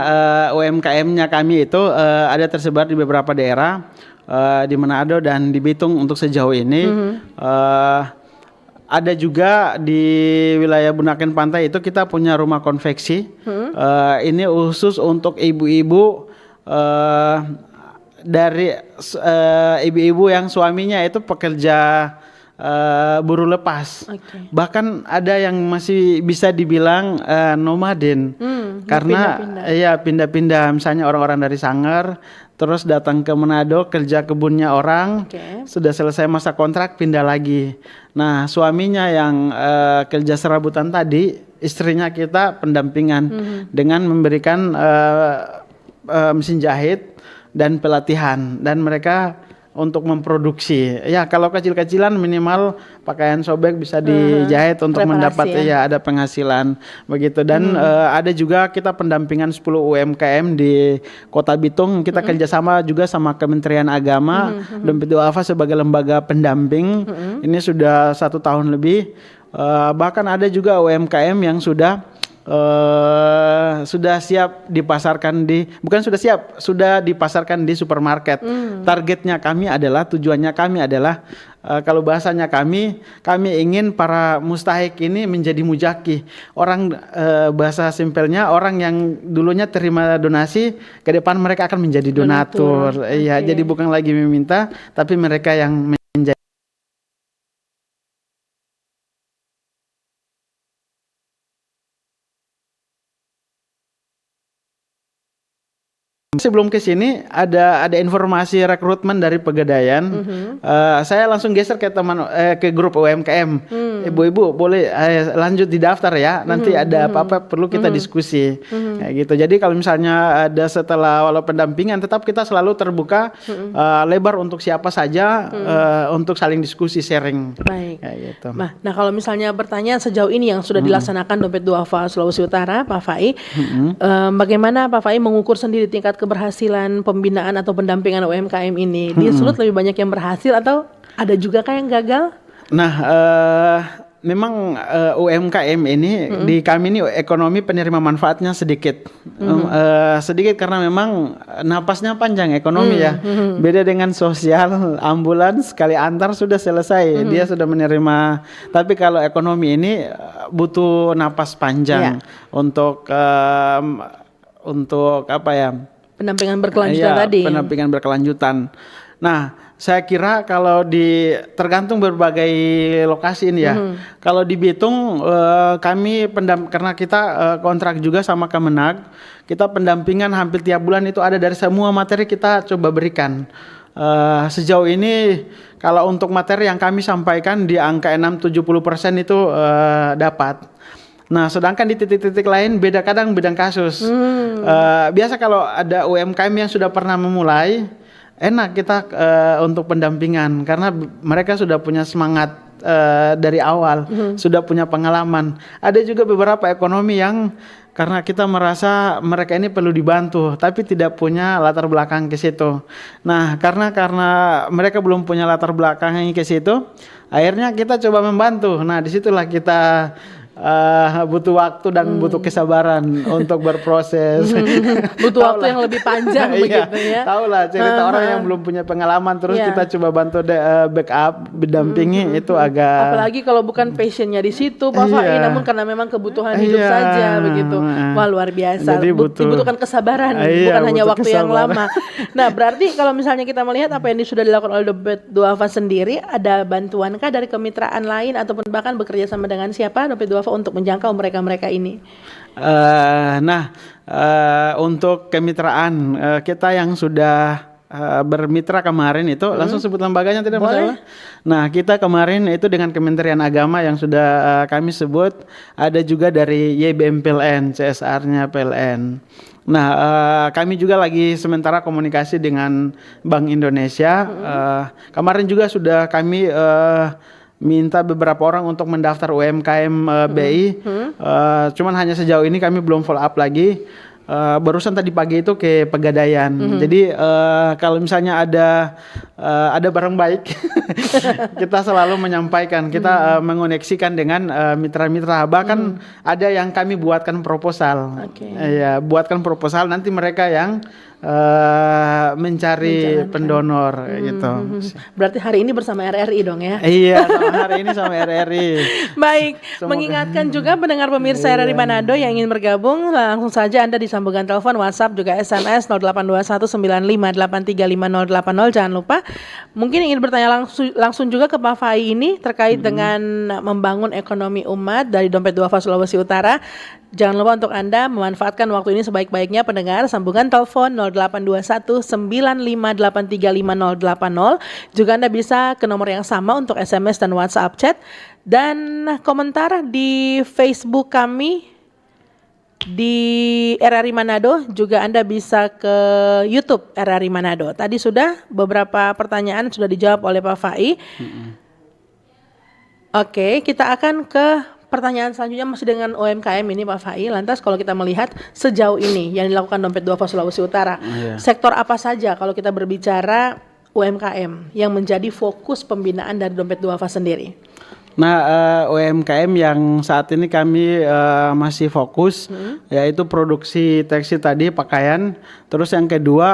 UMKM-nya kami itu ada tersebar di beberapa daerah di Manado dan di Bitung untuk sejauh ini. Ada juga di wilayah Bunaken Pantai itu kita punya rumah konveksi. Ini khusus untuk ibu-ibu dari ibu-ibu yang suaminya itu pekerja buruh lepas. Oke. Bahkan ada yang masih bisa dibilang nomaden. Karena pindah-pindah misalnya orang-orang dari Sanger terus datang ke Manado kerja kebunnya orang. Oke. Sudah selesai masa kontrak pindah lagi. Nah, suaminya yang kerja serabutan tadi, istrinya kita pendampingan dengan memberikan mesin jahit dan pelatihan dan mereka untuk memproduksi. Ya, kalau kecil-kecilan minimal pakaian sobek bisa dijahit untuk Reparasi mendapat ya. ada penghasilan begitu. Dan ada juga kita pendampingan 10 UMKM di Kota Bitung. Kita kerjasama juga sama Kementerian Agama Dompet Duafa sebagai lembaga pendamping. Ini sudah 1 tahun lebih. Bahkan ada juga UMKM yang sudah siap dipasarkan sudah dipasarkan di supermarket. Targetnya kami adalah, tujuannya kami adalah kalau bahasanya kami ingin para mustahik ini menjadi mujaki. Orang bahasa simpelnya orang yang dulunya terima donasi ke depan mereka akan menjadi donatur. Iya, Oke. jadi bukan lagi meminta tapi mereka yang menjadi. Sebelum ke sini ada informasi rekrutmen dari Pegadaian. Saya langsung geser ke ke grup UMKM. Ibu-ibu boleh lanjut di daftar ya. Nanti ada apa-apa perlu kita diskusi. Kayak gitu. Jadi kalau misalnya ada setelah walau pendampingan, tetap kita selalu terbuka lebar untuk siapa saja untuk saling diskusi, sharing. Baik. Kayak gitu. Nah, kalau misalnya bertanya sejauh ini yang sudah dilaksanakan Dompet Duafa Sulawesi Utara, Pak Fai, bagaimana Pak Fai mengukur sendiri tingkat keberhasilan keberhasilan pembinaan atau pendampingan UMKM ini? Di Sulut lebih banyak yang berhasil atau ada juga kah yang gagal? Nah, memang UMKM ini di kami ini ekonomi penerima manfaatnya sedikit, sedikit karena memang napasnya panjang ekonomi ya. Beda dengan sosial, ambulans sekali antar sudah selesai, dia sudah menerima. Tapi kalau ekonomi ini butuh napas panjang untuk apa ya? Pendampingan berkelanjutan Iya, tadi. pendampingan berkelanjutan. Nah, saya kira kalau tergantung berbagai lokasi ini ya. Kalau di Bitung kami karena kita kontrak juga sama Kemenag, kita pendampingan hampir tiap bulan itu ada dari semua materi kita coba berikan. Sejauh ini kalau untuk materi yang kami sampaikan di angka 6-70% itu dapat. Nah, sedangkan di titik-titik lain beda kasus. Biasa kalau ada UMKM yang sudah pernah memulai, enak kita untuk pendampingan karena mereka sudah punya semangat dari awal, sudah punya pengalaman. Ada juga beberapa ekonomi yang karena kita merasa mereka ini perlu dibantu, tapi tidak punya latar belakang ke situ. Nah, karena mereka belum punya latar belakang ke situ, akhirnya kita coba membantu. Nah, disitulah kita butuh waktu dan butuh kesabaran untuk berproses. Butuh waktu yang lebih panjang begitu ya. Tahu lah cerita orang yang belum punya pengalaman terus kita coba bantu backup, mendampingi itu agak. Apalagi kalau bukan passionnya di situ, Pak Fai, namun karena memang kebutuhan hidup saja begitu. Wah, luar biasa. Jadi dibutuhkan kesabaran, bukan hanya waktu yang lama. Nah, berarti kalau misalnya kita melihat apa yang sudah dilakukan oleh Dompet Duafa sendiri, ada bantuankah dari kemitraan lain ataupun bahkan bekerja sama dengan siapa Dompet Duafa untuk menjangkau mereka ini? Untuk kemitraan kita yang sudah bermitra kemarin itu langsung sebut lembaganya tidak masalah. Nah, kita kemarin itu dengan Kementerian Agama yang sudah kami sebut, ada juga dari YBM PLN, CSR-nya PLN. Nah, kami juga lagi sementara komunikasi dengan Bank Indonesia. Kemarin juga sudah kami minta beberapa orang untuk mendaftar UMKM BI. Cuman hanya sejauh ini kami belum follow up lagi. Barusan tadi pagi itu ke Pegadaian. Jadi kalau misalnya ada barang baik, kita selalu menyampaikan, kita mengoneksikan dengan mitra-mitra. Bahkan ada yang kami buatkan proposal. Ya, buatkan proposal, nanti mereka yang mencari pendonor gitu. Berarti hari ini bersama RRI dong ya? Iya, hari ini sama RRI. Baik, mengingatkan juga pendengar pemirsa RRI Manado yang ingin bergabung, langsung saja Anda disambungkan telepon, WhatsApp, juga SMS 082195835080. Jangan lupa, mungkin ingin bertanya langsung juga ke Pak Fai ini terkait dengan membangun ekonomi umat dari Dompet Duafa Sulawesi Utara. Jangan lupa untuk Anda memanfaatkan waktu ini sebaik-baiknya pendengar, sambungan telepon 082195835080. Juga Anda bisa ke nomor yang sama untuk SMS dan WhatsApp chat, dan komentar di Facebook kami di RRI Manado. Juga Anda bisa ke YouTube RRI Manado. Tadi sudah beberapa pertanyaan sudah dijawab oleh Pak Fai. Oke, kita akan ke pertanyaan selanjutnya masih dengan UMKM ini Pak Fai. Lantas kalau kita melihat sejauh ini yang dilakukan Dompet Duafa Sulawesi Utara, sektor apa saja kalau kita berbicara UMKM yang menjadi fokus pembinaan dari Dompet Duafa sendiri? Nah, UMKM yang saat ini kami masih fokus yaitu produksi tekstil tadi, pakaian, terus yang kedua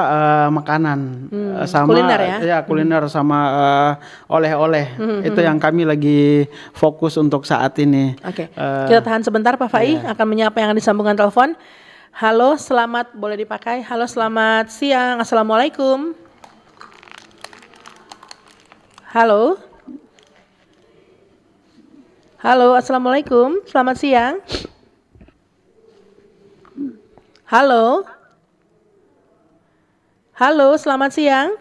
makanan, sama kuliner ya? Ya, kuliner sama oleh-oleh. Itu yang kami lagi fokus untuk saat ini. Oke. Kita tahan sebentar Pak Fai, akan menyapa yang disambungkan telepon. Halo, selamat, boleh dipakai. Halo, selamat siang. Assalamualaikum. Halo. Halo, assalamualaikum. Selamat siang. Halo. Halo, selamat siang.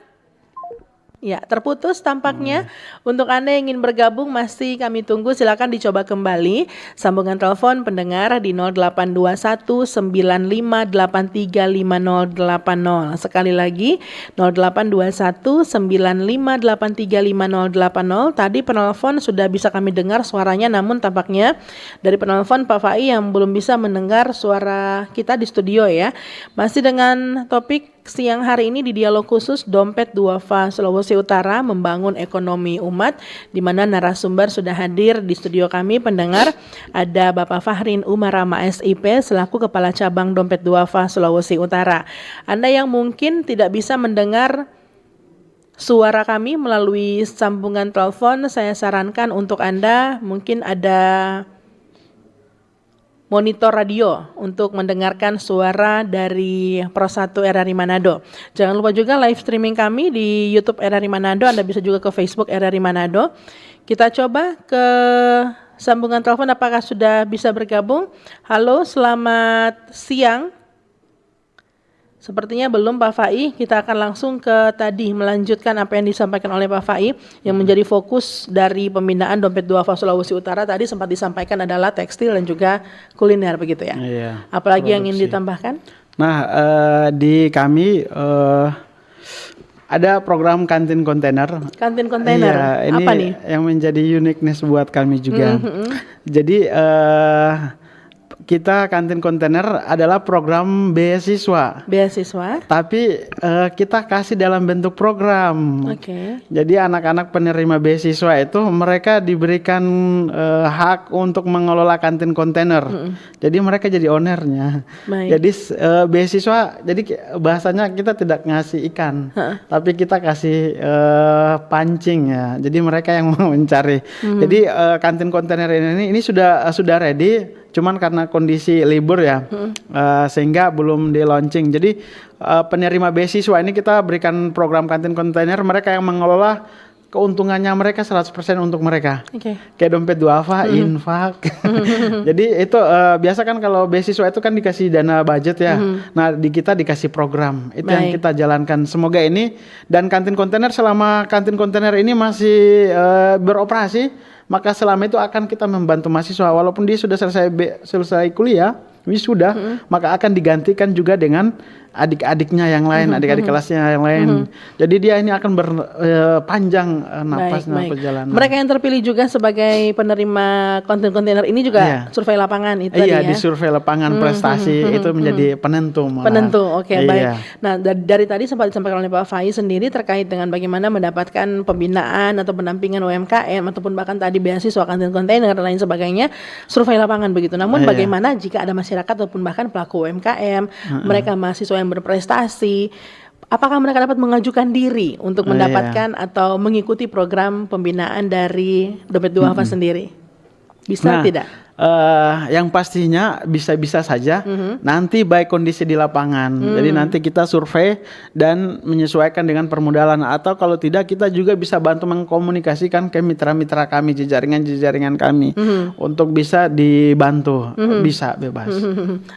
Ya, terputus tampaknya. Untuk Anda yang ingin bergabung masih kami tunggu, silakan dicoba kembali sambungan telepon pendengar di 082195835080. Sekali lagi 082195835080. Tadi penelpon sudah bisa kami dengar suaranya, namun tampaknya dari penelpon Pak Fai yang belum bisa mendengar suara kita di studio ya. Masih dengan topik siang hari ini di dialog khusus Dompet Duafa Sulawesi Utara membangun ekonomi umat, di mana narasumber sudah hadir di studio kami pendengar. Ada Bapak Fahrin Umarama SIP selaku Kepala Cabang Dompet Duafa Sulawesi Utara. Anda yang mungkin tidak bisa mendengar suara kami melalui sambungan telepon, saya sarankan untuk Anda mungkin ada monitor radio untuk mendengarkan suara dari Pro 1 RRI Manado. Jangan lupa juga live streaming kami di YouTube RRI Manado. Anda bisa juga ke Facebook RRI Manado. Kita coba ke sambungan telepon, apakah sudah bisa bergabung? Halo, selamat siang. Sepertinya belum Pak Fai, kita akan langsung ke tadi melanjutkan apa yang disampaikan oleh Pak Fai yang menjadi fokus dari pembinaan Dompet Duafa Sulawesi Utara. Tadi sempat disampaikan adalah tekstil dan juga kuliner begitu ya. Iya, apalagi yang produksi. ingin ditambahkan? Nah, di kami ada program kantin kontainer. Kantin kontainer, Iya, ini apa nih? yang menjadi uniqueness buat kami juga. Jadi kita kantin kontainer adalah program beasiswa. Beasiswa. Tapi kita kasih dalam bentuk program. Oke. Jadi anak-anak penerima beasiswa itu mereka diberikan hak untuk mengelola kantin kontainer. Jadi mereka jadi ownernya. Baik. Jadi beasiswa, jadi bahasanya kita tidak ngasih ikan, tapi kita kasih pancing ya. Jadi mereka yang mau mencari. Jadi kantin kontainer ini sudah ready. Cuman karena kondisi libur ya, sehingga belum di launching. Jadi penerima beasiswa ini kita berikan program kantin kontainer, mereka yang mengelola, keuntungannya mereka 100% untuk mereka. Oke. Kayak Dompet Duafa, infak. Jadi itu biasa kan kalau beasiswa itu kan dikasih dana budget ya. Nah di kita dikasih program, itu yang Baik. kita jalankan. Semoga ini dan kantin kontainer, selama kantin kontainer ini masih beroperasi, maka selama itu akan kita membantu mahasiswa walaupun dia sudah selesai kuliah, wisuda, maka akan digantikan juga dengan adik-adiknya yang lain, adik-adik kelasnya yang lain. Jadi dia ini akan berpanjang napasnya Baik. perjalanan. Mereka yang terpilih juga sebagai penerima konten kontainer ini juga Iya. survei lapangan itu Iya, tadi ya. di survei lapangan prestasi itu menjadi penentu malah. Penentu, oke, Iya. baik. Nah, dari tadi sempat disampaikan oleh Pak Fai sendiri terkait dengan bagaimana mendapatkan pembinaan atau pendampingan UMKM ataupun bahkan tadi beasiswa kantin kontainer dan lain sebagainya, survei lapangan begitu. Namun Iya. bagaimana jika ada masyarakat ataupun bahkan pelaku UMKM, mereka mahasiswa yang berprestasi, apakah mereka dapat mengajukan diri untuk mendapatkan atau mengikuti program pembinaan dari Dompet Duafa sendiri? Bisa tidak? Yang pastinya bisa-bisa saja. Nanti baik kondisi di lapangan. Jadi nanti kita survei dan menyesuaikan dengan permodalan. Atau kalau tidak kita juga bisa bantu mengkomunikasikan ke mitra-mitra kami, jaringan-jaringan kami untuk bisa dibantu. Bisa bebas.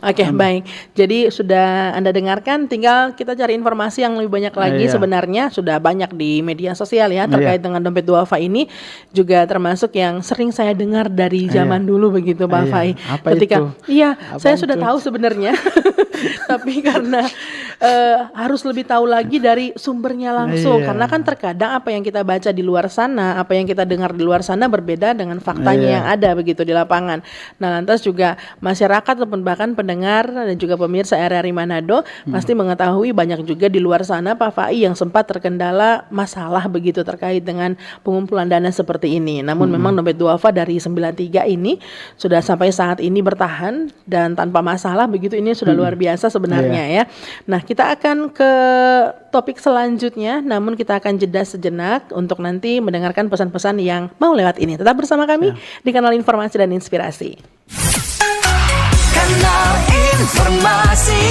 Oke, baik. Jadi sudah Anda dengarkan, tinggal kita cari informasi yang lebih banyak lagi. Iya. Sebenarnya sudah banyak di media sosial ya terkait dengan Dompet Duafa ini, juga termasuk yang sering saya dengar dari zaman dulu begitu Pak Iya. Fai. Apa Ketika itu? iya, Apa saya sudah itu? tahu sebenarnya. Tapi karena harus lebih tahu lagi dari sumbernya langsung. Iya. Karena kan terkadang apa yang kita baca di luar sana, apa yang kita dengar di luar sana berbeda dengan faktanya Iya. yang ada begitu di lapangan. Nah, lantas juga masyarakat ataupun bahkan pendengar dan juga pemirsa RRI Manado pasti mengetahui banyak juga di luar sana Pak Fai yang sempat terkendala masalah begitu terkait dengan pengumpulan dana seperti ini. Namun memang Dompet Duafa dari 93 ini sudah sampai saat ini bertahan dan tanpa masalah begitu, ini sudah luar biasa sebenarnya ya. Nah, kita akan ke topik selanjutnya, namun kita akan jeda sejenak untuk nanti mendengarkan pesan-pesan yang mau lewat ini. Tetap bersama kami di kanal Informasi dan Inspirasi. Kanal Informasi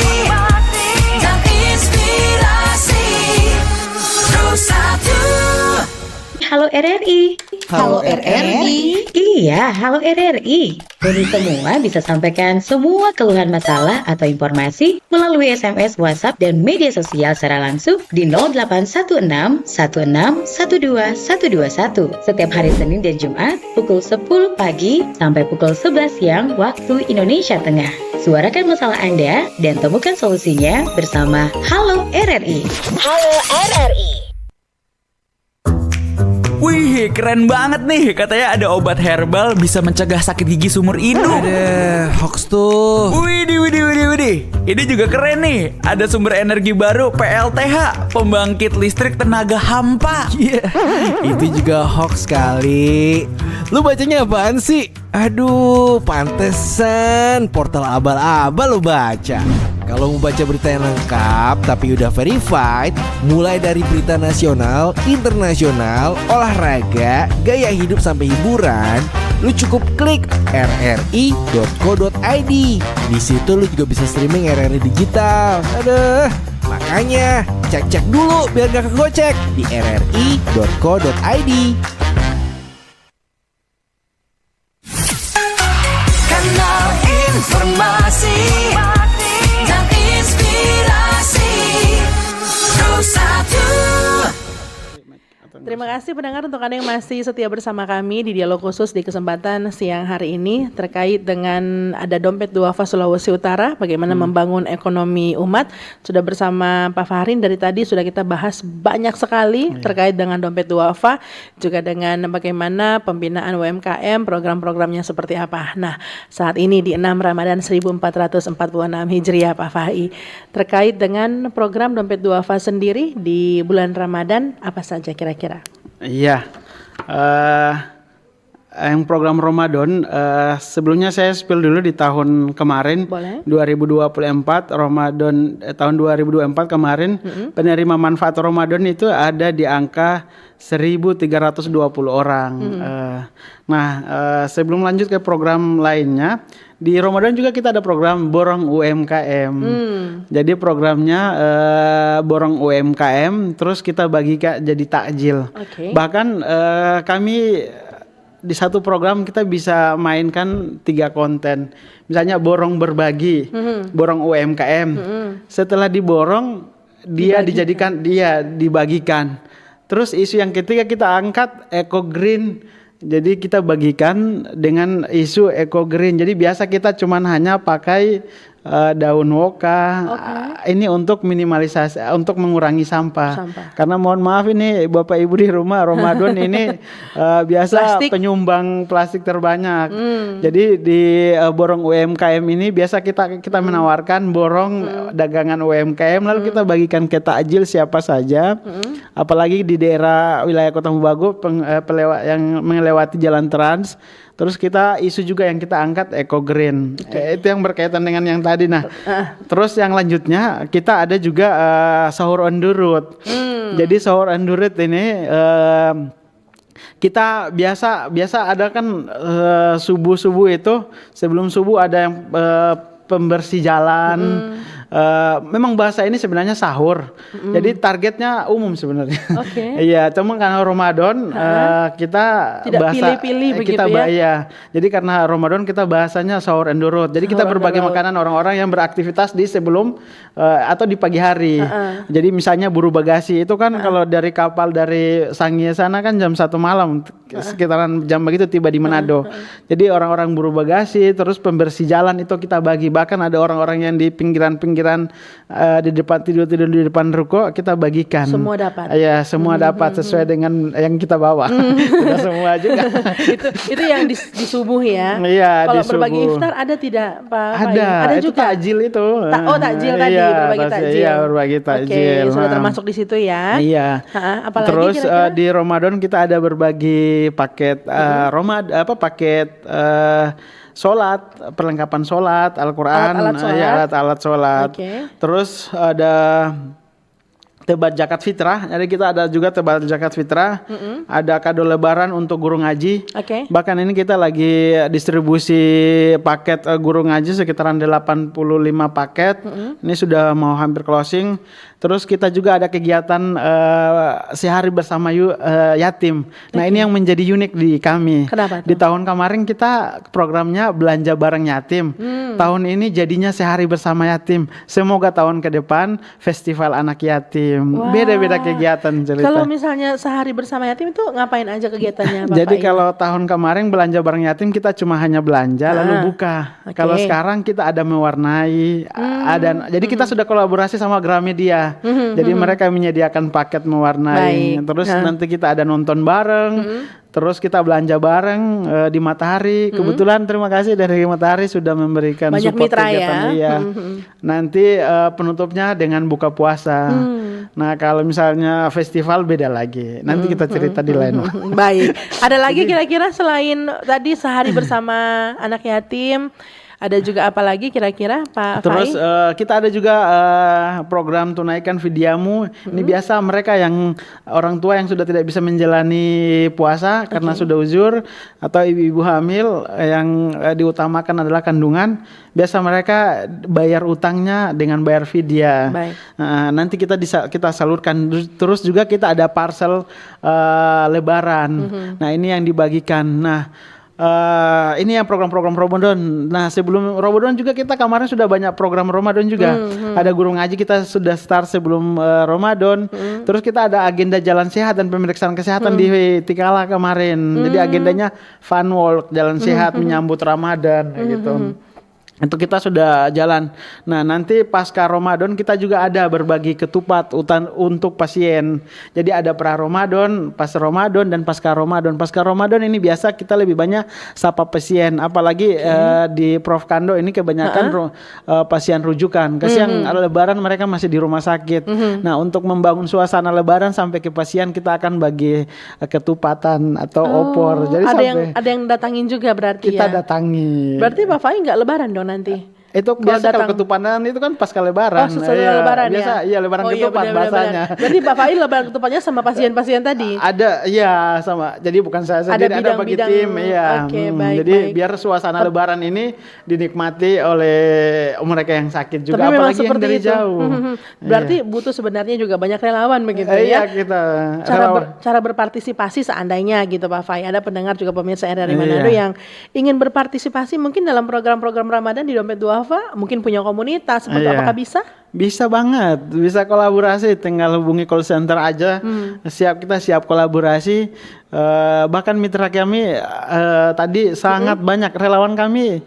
dan Inspirasi Pro 1. Halo RRI. Halo RRI. Iya, halo RRI. Kami semua bisa sampaikan semua keluhan masalah atau informasi melalui SMS, WhatsApp, dan media sosial secara langsung di 0816 16 12 121 setiap hari Senin dan Jumat pukul 10 pagi sampai pukul 11 siang waktu Indonesia Tengah. Suarakan masalah Anda dan temukan solusinya bersama Halo RRI. Halo RRI. Wih, keren banget nih. Katanya ada obat herbal bisa mencegah sakit gigi seumur hidup. Ada hoax tuh. Widih. Ini juga keren nih. Ada sumber energi baru PLTH, pembangkit listrik tenaga hampa. Iya, itu juga hoax kali. Lu bacanya apaan sih? Aduh, pantesan portal abal-abal lu baca. Kalau mau baca berita yang lengkap tapi udah verified, mulai dari berita nasional, internasional, olahraga, gaya hidup sampai hiburan, lu cukup klik rri.co.id. Di situ lu juga bisa streaming RRI digital. Aduh, makanya cek-cek dulu biar gak kegocek di rri.co.id. Kanal informasi dan inspirasi Terus satu. Terima kasih pendengar untuk Anda yang masih setia bersama kami di dialog khusus di kesempatan siang hari ini terkait dengan ada Dompet Duafa Sulawesi Utara, bagaimana membangun ekonomi umat. Sudah bersama Pak Fahrin, dari tadi sudah kita bahas banyak sekali terkait dengan Dompet Duafa, juga dengan bagaimana pembinaan UMKM, program-programnya seperti apa. Nah, saat ini di 6 Ramadan 1446 Hijriah Pak Fahi, terkait dengan program Dompet Duafa sendiri di bulan Ramadan, apa saja kira-kira? Iya, yang program Ramadan, sebelumnya saya spill dulu di tahun kemarin. Boleh. 2024 Ramadan, tahun 2024 kemarin penerima manfaat Ramadan itu ada di angka 1.320 orang. Sebelum lanjut ke program lainnya, di Ramadan juga kita ada program Borong UMKM. Jadi programnya Borong UMKM, terus kita bagikan jadi takjil. Oke. Bahkan kami di satu program kita bisa mainkan 3 konten. Misalnya borong berbagi, borong UMKM. Setelah diborong, dia dibagikan. Terus isu yang ketiga kita angkat Eco Green. Jadi kita bagikan dengan isu Eco Green. Jadi biasa kita cuman hanya pakai daun woka. Ini untuk minimalisasi, untuk mengurangi sampah. Karena mohon maaf ini Bapak Ibu di rumah, Ramadan ini biasa Plastik. penyumbang plastik terbanyak. Jadi di borong UMKM ini biasa kita menawarkan borong dagangan UMKM, lalu kita bagikan ke takjil siapa saja. Apalagi di daerah wilayah Kota Mubago yang melewati jalan Trans. Terus kita isu juga yang kita angkat Eco Green. Itu yang berkaitan dengan yang tadi. Nah, terus yang lanjutnya kita ada juga sahur on the road. Jadi sahur on the road ini kita biasa ada kan subuh itu, sebelum subuh ada yang pembersih jalan. Memang bahasa ini sebenarnya sahur. Jadi targetnya umum sebenarnya. Iya, cuma karena Ramadan kita tidak bahasa pilih-pilih begitu kita ya. Iya. Jadi karena Ramadan kita bahasanya sahur on the road. Jadi kita berbagi makanan orang-orang yang beraktivitas di sebelum atau di pagi hari. Jadi misalnya buru bagasi itu kan kalau dari kapal dari Sangihe sana kan jam 1 malam, sekitaran jam begitu tiba di Manado. Jadi orang-orang buru bagasi, terus pembersih jalan itu kita bagi. Bahkan ada orang-orang yang di pinggiran di depan tidur di depan ruko kita bagikan. Semua dapat. Iya, semua dapat sesuai dengan yang kita bawa. Tidak semua juga. itu yang di subuh ya. Iya, Kalau di berbagi subuh. iftar ada tidak Pak? Ada Itu juga. Takjil itu. Takjil tadi, Iya, berbagi takjil. Iya, berbagi takjil. Oke, sudah termasuk di situ ya. Iya. Apalagi terus kira-kira? di Ramadan kita ada berbagi paket paket sholat, perlengkapan sholat, Al-Quran, alat-alat sholat. Terus ada tebat zakat fitrah. Jadi kita ada juga tebat zakat fitrah. Ada kado lebaran untuk guru ngaji. Bahkan ini kita lagi distribusi paket guru ngaji sekitaran 85 paket. Ini sudah mau hampir closing. Terus kita juga ada kegiatan sehari bersama yatim. Nah, ini yang menjadi unik di kami. Kenapa tuh? Di tahun kemarin kita programnya belanja bareng yatim. Tahun ini jadinya sehari bersama yatim. Semoga tahun ke depan festival anak yatim. Wah. Beda-beda kegiatan cerita. Kalau misalnya sehari bersama yatim itu ngapain aja kegiatannya Bapak? Jadi kalau tahun kemarin belanja bareng yatim kita cuma hanya belanja lalu buka. Kalau sekarang kita ada mewarnai, jadi kita sudah kolaborasi sama Gramedia. ya. Jadi mereka menyediakan paket mewarnai. Baik. Terus nanti kita ada nonton bareng. Terus kita belanja bareng di Matahari. Kebetulan terima kasih dari Matahari sudah memberikan Banyak support mitra kegiatan. ya. Iya. Nanti penutupnya dengan buka puasa. Nah kalau misalnya festival beda lagi. Nanti kita cerita di lain waktu. Baik. Ada lagi kira-kira selain tadi sehari bersama anak yatim, ada juga apa lagi kira-kira Pak Terus Fai? kita ada juga program tunaikan fidyahmu. Ini biasa mereka yang orang tua yang sudah tidak bisa menjalani puasa karena sudah uzur, atau ibu-ibu hamil yang diutamakan adalah kandungan. Biasa mereka bayar utangnya dengan bayar fidyah. Baik. Nanti kita salurkan. Terus juga kita ada parcel Lebaran. Nah ini yang dibagikan. Nah ini yang program-program Ramadan. Nah sebelum Ramadan juga kita kemarin sudah banyak program Ramadan juga. Ada guru ngaji kita sudah start sebelum Ramadan. Terus kita ada agenda jalan sehat dan pemeriksaan kesehatan di Tikala kemarin. Jadi agendanya fun walk, jalan sehat menyambut Ramadan kayak gitu. Itu kita sudah jalan. Nah nanti pasca Ramadan kita juga ada berbagi ketupat untuk pasien. Jadi ada pra Ramadan, pas Ramadan dan pasca Ramadan. Pasca Ramadan ini biasa kita lebih banyak sapa pasien. Apalagi di Prof Kando ini kebanyakan pasien rujukan. Kasihan Lebaran mereka masih di rumah sakit. Nah untuk membangun suasana Lebaran sampai ke pasien kita akan bagi ketupatan atau opor. Jadi ada yang datangin juga berarti kita ya. datangi. Berarti Pak Fai nggak Lebaran dong nanti? Itu biasa kalau ketupanan itu kan pasca Lebaran. Sesudah Lebaran biasa, ya? Iya Lebaran ketupat bahasanya. Berarti Pak Fai Lebaran ketupannya sama pasien-pasien tadi? Ada, iya sama. Jadi bukan saya sendiri, ada bagi tim. Iya. Oke, baik, Jadi baik. biar suasana Lebaran ini dinikmati oleh mereka yang sakit juga. Tapi memang Apalagi yang seperti dari itu. jauh. Berarti butuh sebenarnya juga banyak relawan begitu Iya ya? kita. Cara berpartisipasi seandainya gitu Pak Fai. Ada pendengar juga pemirsa RRI Iya. Manado yang ingin berpartisipasi mungkin dalam program-program Ramadan di Dompet Duafa, mungkin punya komunitas, seperti Iya. apakah bisa? Bisa banget, bisa kolaborasi. Tinggal hubungi call center aja. Kita siap kolaborasi. Bahkan mitra kami tadi sangat banyak relawan kami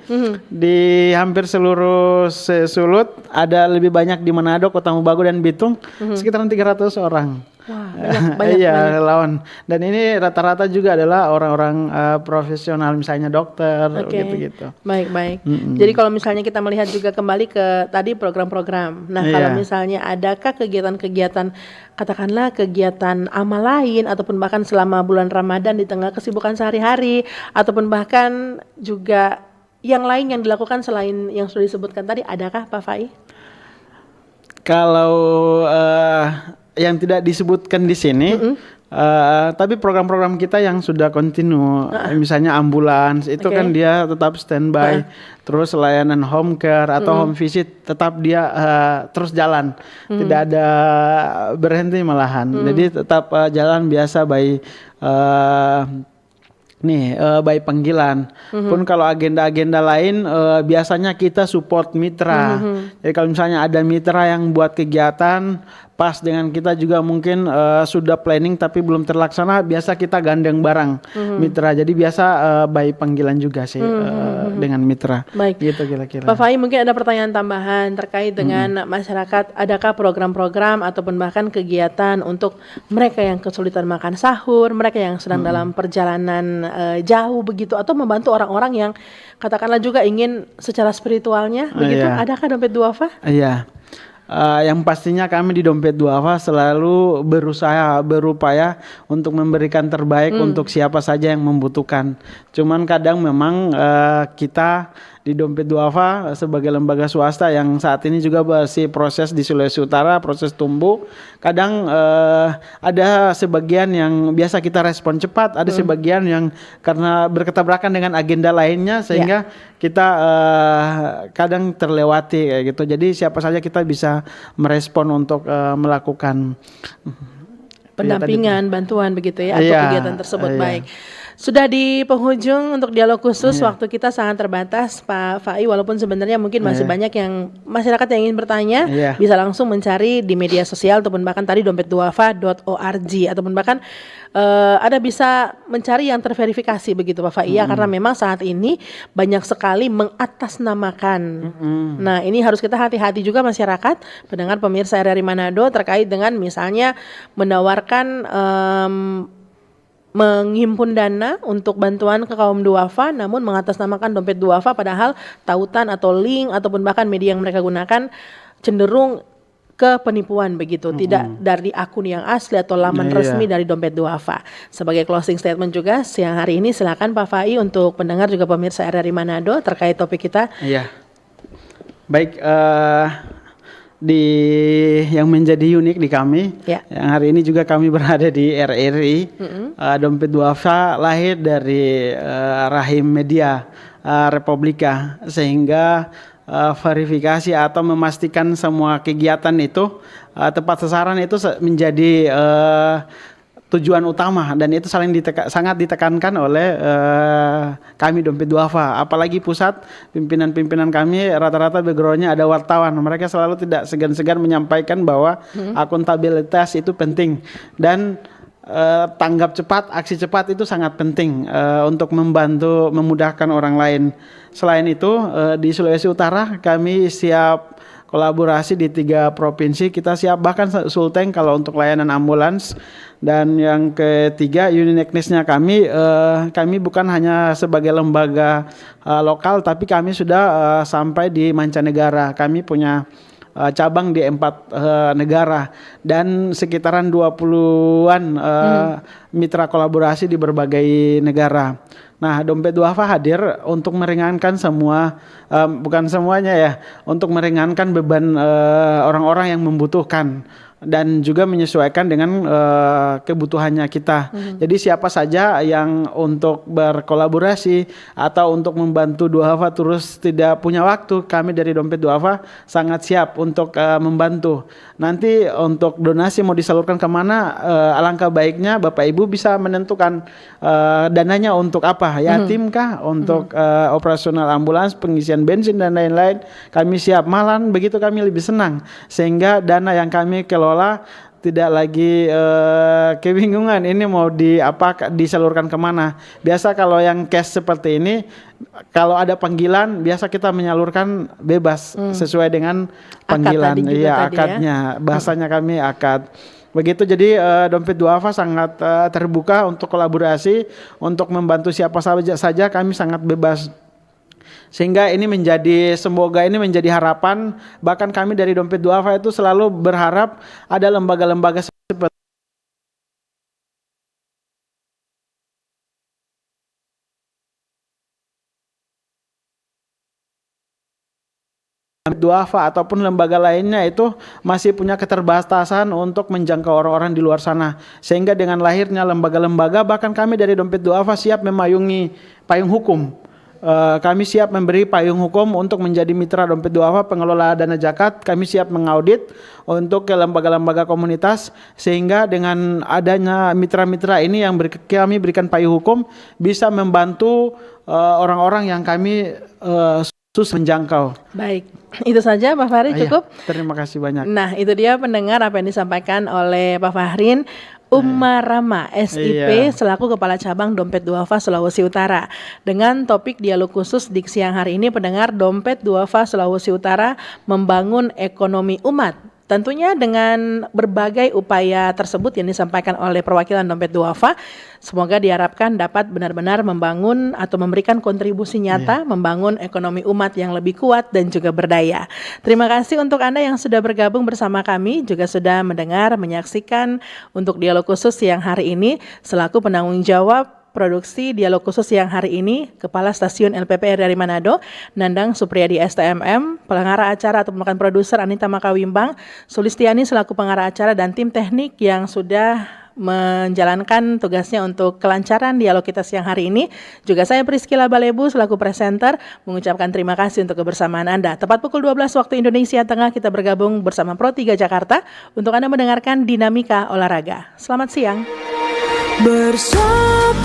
di hampir seluruh Sulut. Ada lebih banyak di Manado, Kota Mobagu dan Bitung, sekitaran 300 orang. Wah, banyak. Iya relawan. Dan ini rata-rata juga adalah orang-orang profesional, misalnya dokter, Oke. gitu-gitu. Baik. Jadi kalau misalnya kita melihat juga kembali ke tadi program-program. Nah, kalau Iya. misalnya adakah kegiatan-kegiatan, katakanlah kegiatan amal lain ataupun bahkan selama bulan Ramadan di tengah kesibukan sehari-hari ataupun bahkan juga yang lain yang dilakukan selain yang sudah disebutkan tadi, adakah Pak Fai? Kalau yang tidak disebutkan di sini, tapi program-program kita yang sudah kontinu, misalnya ambulans itu kan dia tetap standby, terus layanan home care atau home visit tetap dia terus jalan, tidak ada berhenti malahan, jadi tetap jalan biasa by by panggilan. Pun kalau agenda-agenda lain biasanya kita support mitra. Jadi kalau misalnya ada mitra yang buat kegiatan pas dengan kita juga mungkin sudah planning tapi belum terlaksana, biasa kita gandeng barang mitra. Jadi biasa by panggilan juga sih dengan mitra. Baik. Gitu kira-kira. Pak Fai, mungkin ada pertanyaan tambahan terkait dengan masyarakat. Adakah program-program ataupun bahkan kegiatan untuk mereka yang kesulitan makan sahur, mereka yang sedang dalam perjalanan jauh begitu, atau membantu orang-orang yang katakanlah juga ingin secara spiritualnya begitu? Iya. Adakah Dompet Duafa? Iya. Yang pastinya kami di Dompet Duafa selalu berupaya untuk memberikan terbaik untuk siapa saja yang membutuhkan. Cuman kadang memang kita di Dompet Duafa sebagai lembaga swasta yang saat ini juga masih proses di Sulawesi Utara, proses tumbuh. Kadang ada sebagian yang biasa kita respon cepat, ada sebagian yang karena berketabrakan dengan agenda lainnya sehingga kita kadang terlewati kayak gitu. Jadi siapa saja kita bisa merespon untuk melakukan Pendampingan, bantuan begitu ya, atau Iya, kegiatan tersebut. iya. Baik. Sudah di penghujung untuk dialog khusus, waktu kita sangat terbatas Pak Fai, walaupun sebenarnya mungkin masih banyak yang masyarakat yang ingin bertanya, bisa langsung mencari di media sosial ataupun bahkan tadi dompetduafa.org ataupun bahkan Anda bisa mencari yang terverifikasi begitu Pak Fai ya, karena memang saat ini banyak sekali mengatasnamakan. Nah, ini harus kita hati-hati juga masyarakat, pendengar pemirsa RRI Manado terkait dengan misalnya menawarkan menghimpun dana untuk bantuan ke kaum duafa namun mengatasnamakan dompet duafa, padahal tautan atau link ataupun bahkan media yang mereka gunakan cenderung ke penipuan begitu, tidak dari akun yang asli atau laman resmi dari dompet duafa. Sebagai closing statement juga siang hari ini, silakan Pak Fai untuk pendengar juga pemirsa RRI Manado terkait topik kita. Iya. Baik, di yang menjadi unik di kami, yang hari ini juga kami berada di RRI, dompet duafa lahir dari rahim media Republika, sehingga verifikasi atau memastikan semua kegiatan itu tepat sasaran itu menjadi tujuan utama, dan itu sangat ditekankan oleh kami dompet duafa. Apalagi pusat pimpinan-pimpinan kami rata-rata backgroundnya ada wartawan. Mereka selalu tidak segan-segan menyampaikan bahwa akuntabilitas itu penting, dan tanggap cepat, aksi cepat itu sangat penting untuk membantu memudahkan orang lain. Selain itu di Sulawesi Utara kami siap kolaborasi di 3 provinsi. Kita siap bahkan Sulteng kalau untuk layanan ambulans. Dan yang ketiga, uniqueness-nya kami bukan hanya sebagai lembaga lokal, tapi kami sudah sampai di mancanegara. Kami punya cabang di 4 negara dan sekitaran 20-an mitra kolaborasi di berbagai negara. Nah, dompet duafa hadir untuk meringankan semua, bukan semuanya ya, untuk meringankan beban orang-orang yang membutuhkan dan juga menyesuaikan dengan kebutuhannya kita. Jadi siapa saja yang untuk berkolaborasi atau untuk membantu duafa terus tidak punya waktu, kami dari dompet duafa sangat siap untuk membantu. Nanti untuk donasi mau disalurkan kemana, alangkah baiknya Bapak Ibu bisa menentukan dananya untuk apa, yatim kah, untuk operasional ambulans, pengisian bensin dan lain-lain. Kami siap, malah begitu kami lebih senang, sehingga dana yang kami kelola tidak lagi kebingungan ini mau disalurkan kemana. Biasa kalau yang cash seperti ini, kalau ada panggilan biasa kita menyalurkan bebas sesuai dengan panggilan, akadnya, bahasanya kami akad. Begitu, jadi dompet duafa sangat terbuka untuk kolaborasi, untuk membantu siapa saja kami sangat bebas. Sehingga semoga ini menjadi harapan. Bahkan kami dari dompet duafa itu selalu berharap ada lembaga-lembaga seperti duafa ataupun lembaga lainnya itu masih punya keterbatasan untuk menjangkau orang-orang di luar sana. Sehingga dengan lahirnya lembaga-lembaga, bahkan kami dari dompet duafa siap memayungi payung hukum. Kami siap memberi payung hukum untuk menjadi mitra dompet duafa pengelola dana zakat. Kami siap mengaudit untuk ke lembaga-lembaga komunitas, sehingga dengan adanya mitra-mitra ini yang kami berikan payung hukum bisa membantu orang-orang yang kami susah menjangkau. Baik, itu saja Pak Fahri, cukup? Terima kasih banyak. Nah, itu dia pendengar apa yang disampaikan oleh Pak Fahrin Umarama SIP selaku Kepala Cabang Dompet Duafa Sulawesi Utara. Dengan topik dialog khusus di siang hari ini, pendengar, Dompet Duafa Sulawesi Utara membangun ekonomi umat. Tentunya dengan berbagai upaya tersebut yang disampaikan oleh perwakilan Dompet Duafa, semoga diharapkan dapat benar-benar membangun atau memberikan kontribusi nyata membangun ekonomi umat yang lebih kuat dan juga berdaya. Terima kasih untuk Anda yang sudah bergabung bersama kami, juga sudah mendengar, menyaksikan untuk dialog khusus yang hari ini. Selaku penanggung jawab produksi dialog khusus yang hari ini, Kepala Stasiun LPP RRI Manado, Nandang Supriyadi STMM, pengarah acara atau bukan produser Anita Makawimbang, Sulistiani selaku pengarah acara, dan tim teknik yang sudah menjalankan tugasnya untuk kelancaran dialog kita siang hari ini. Juga saya Priscila Balebu selaku presenter mengucapkan terima kasih untuk kebersamaan Anda. Tepat pukul 12 waktu Indonesia Tengah kita bergabung bersama Pro 3 Jakarta untuk Anda mendengarkan Dinamika Olahraga. Selamat siang. Bersatulah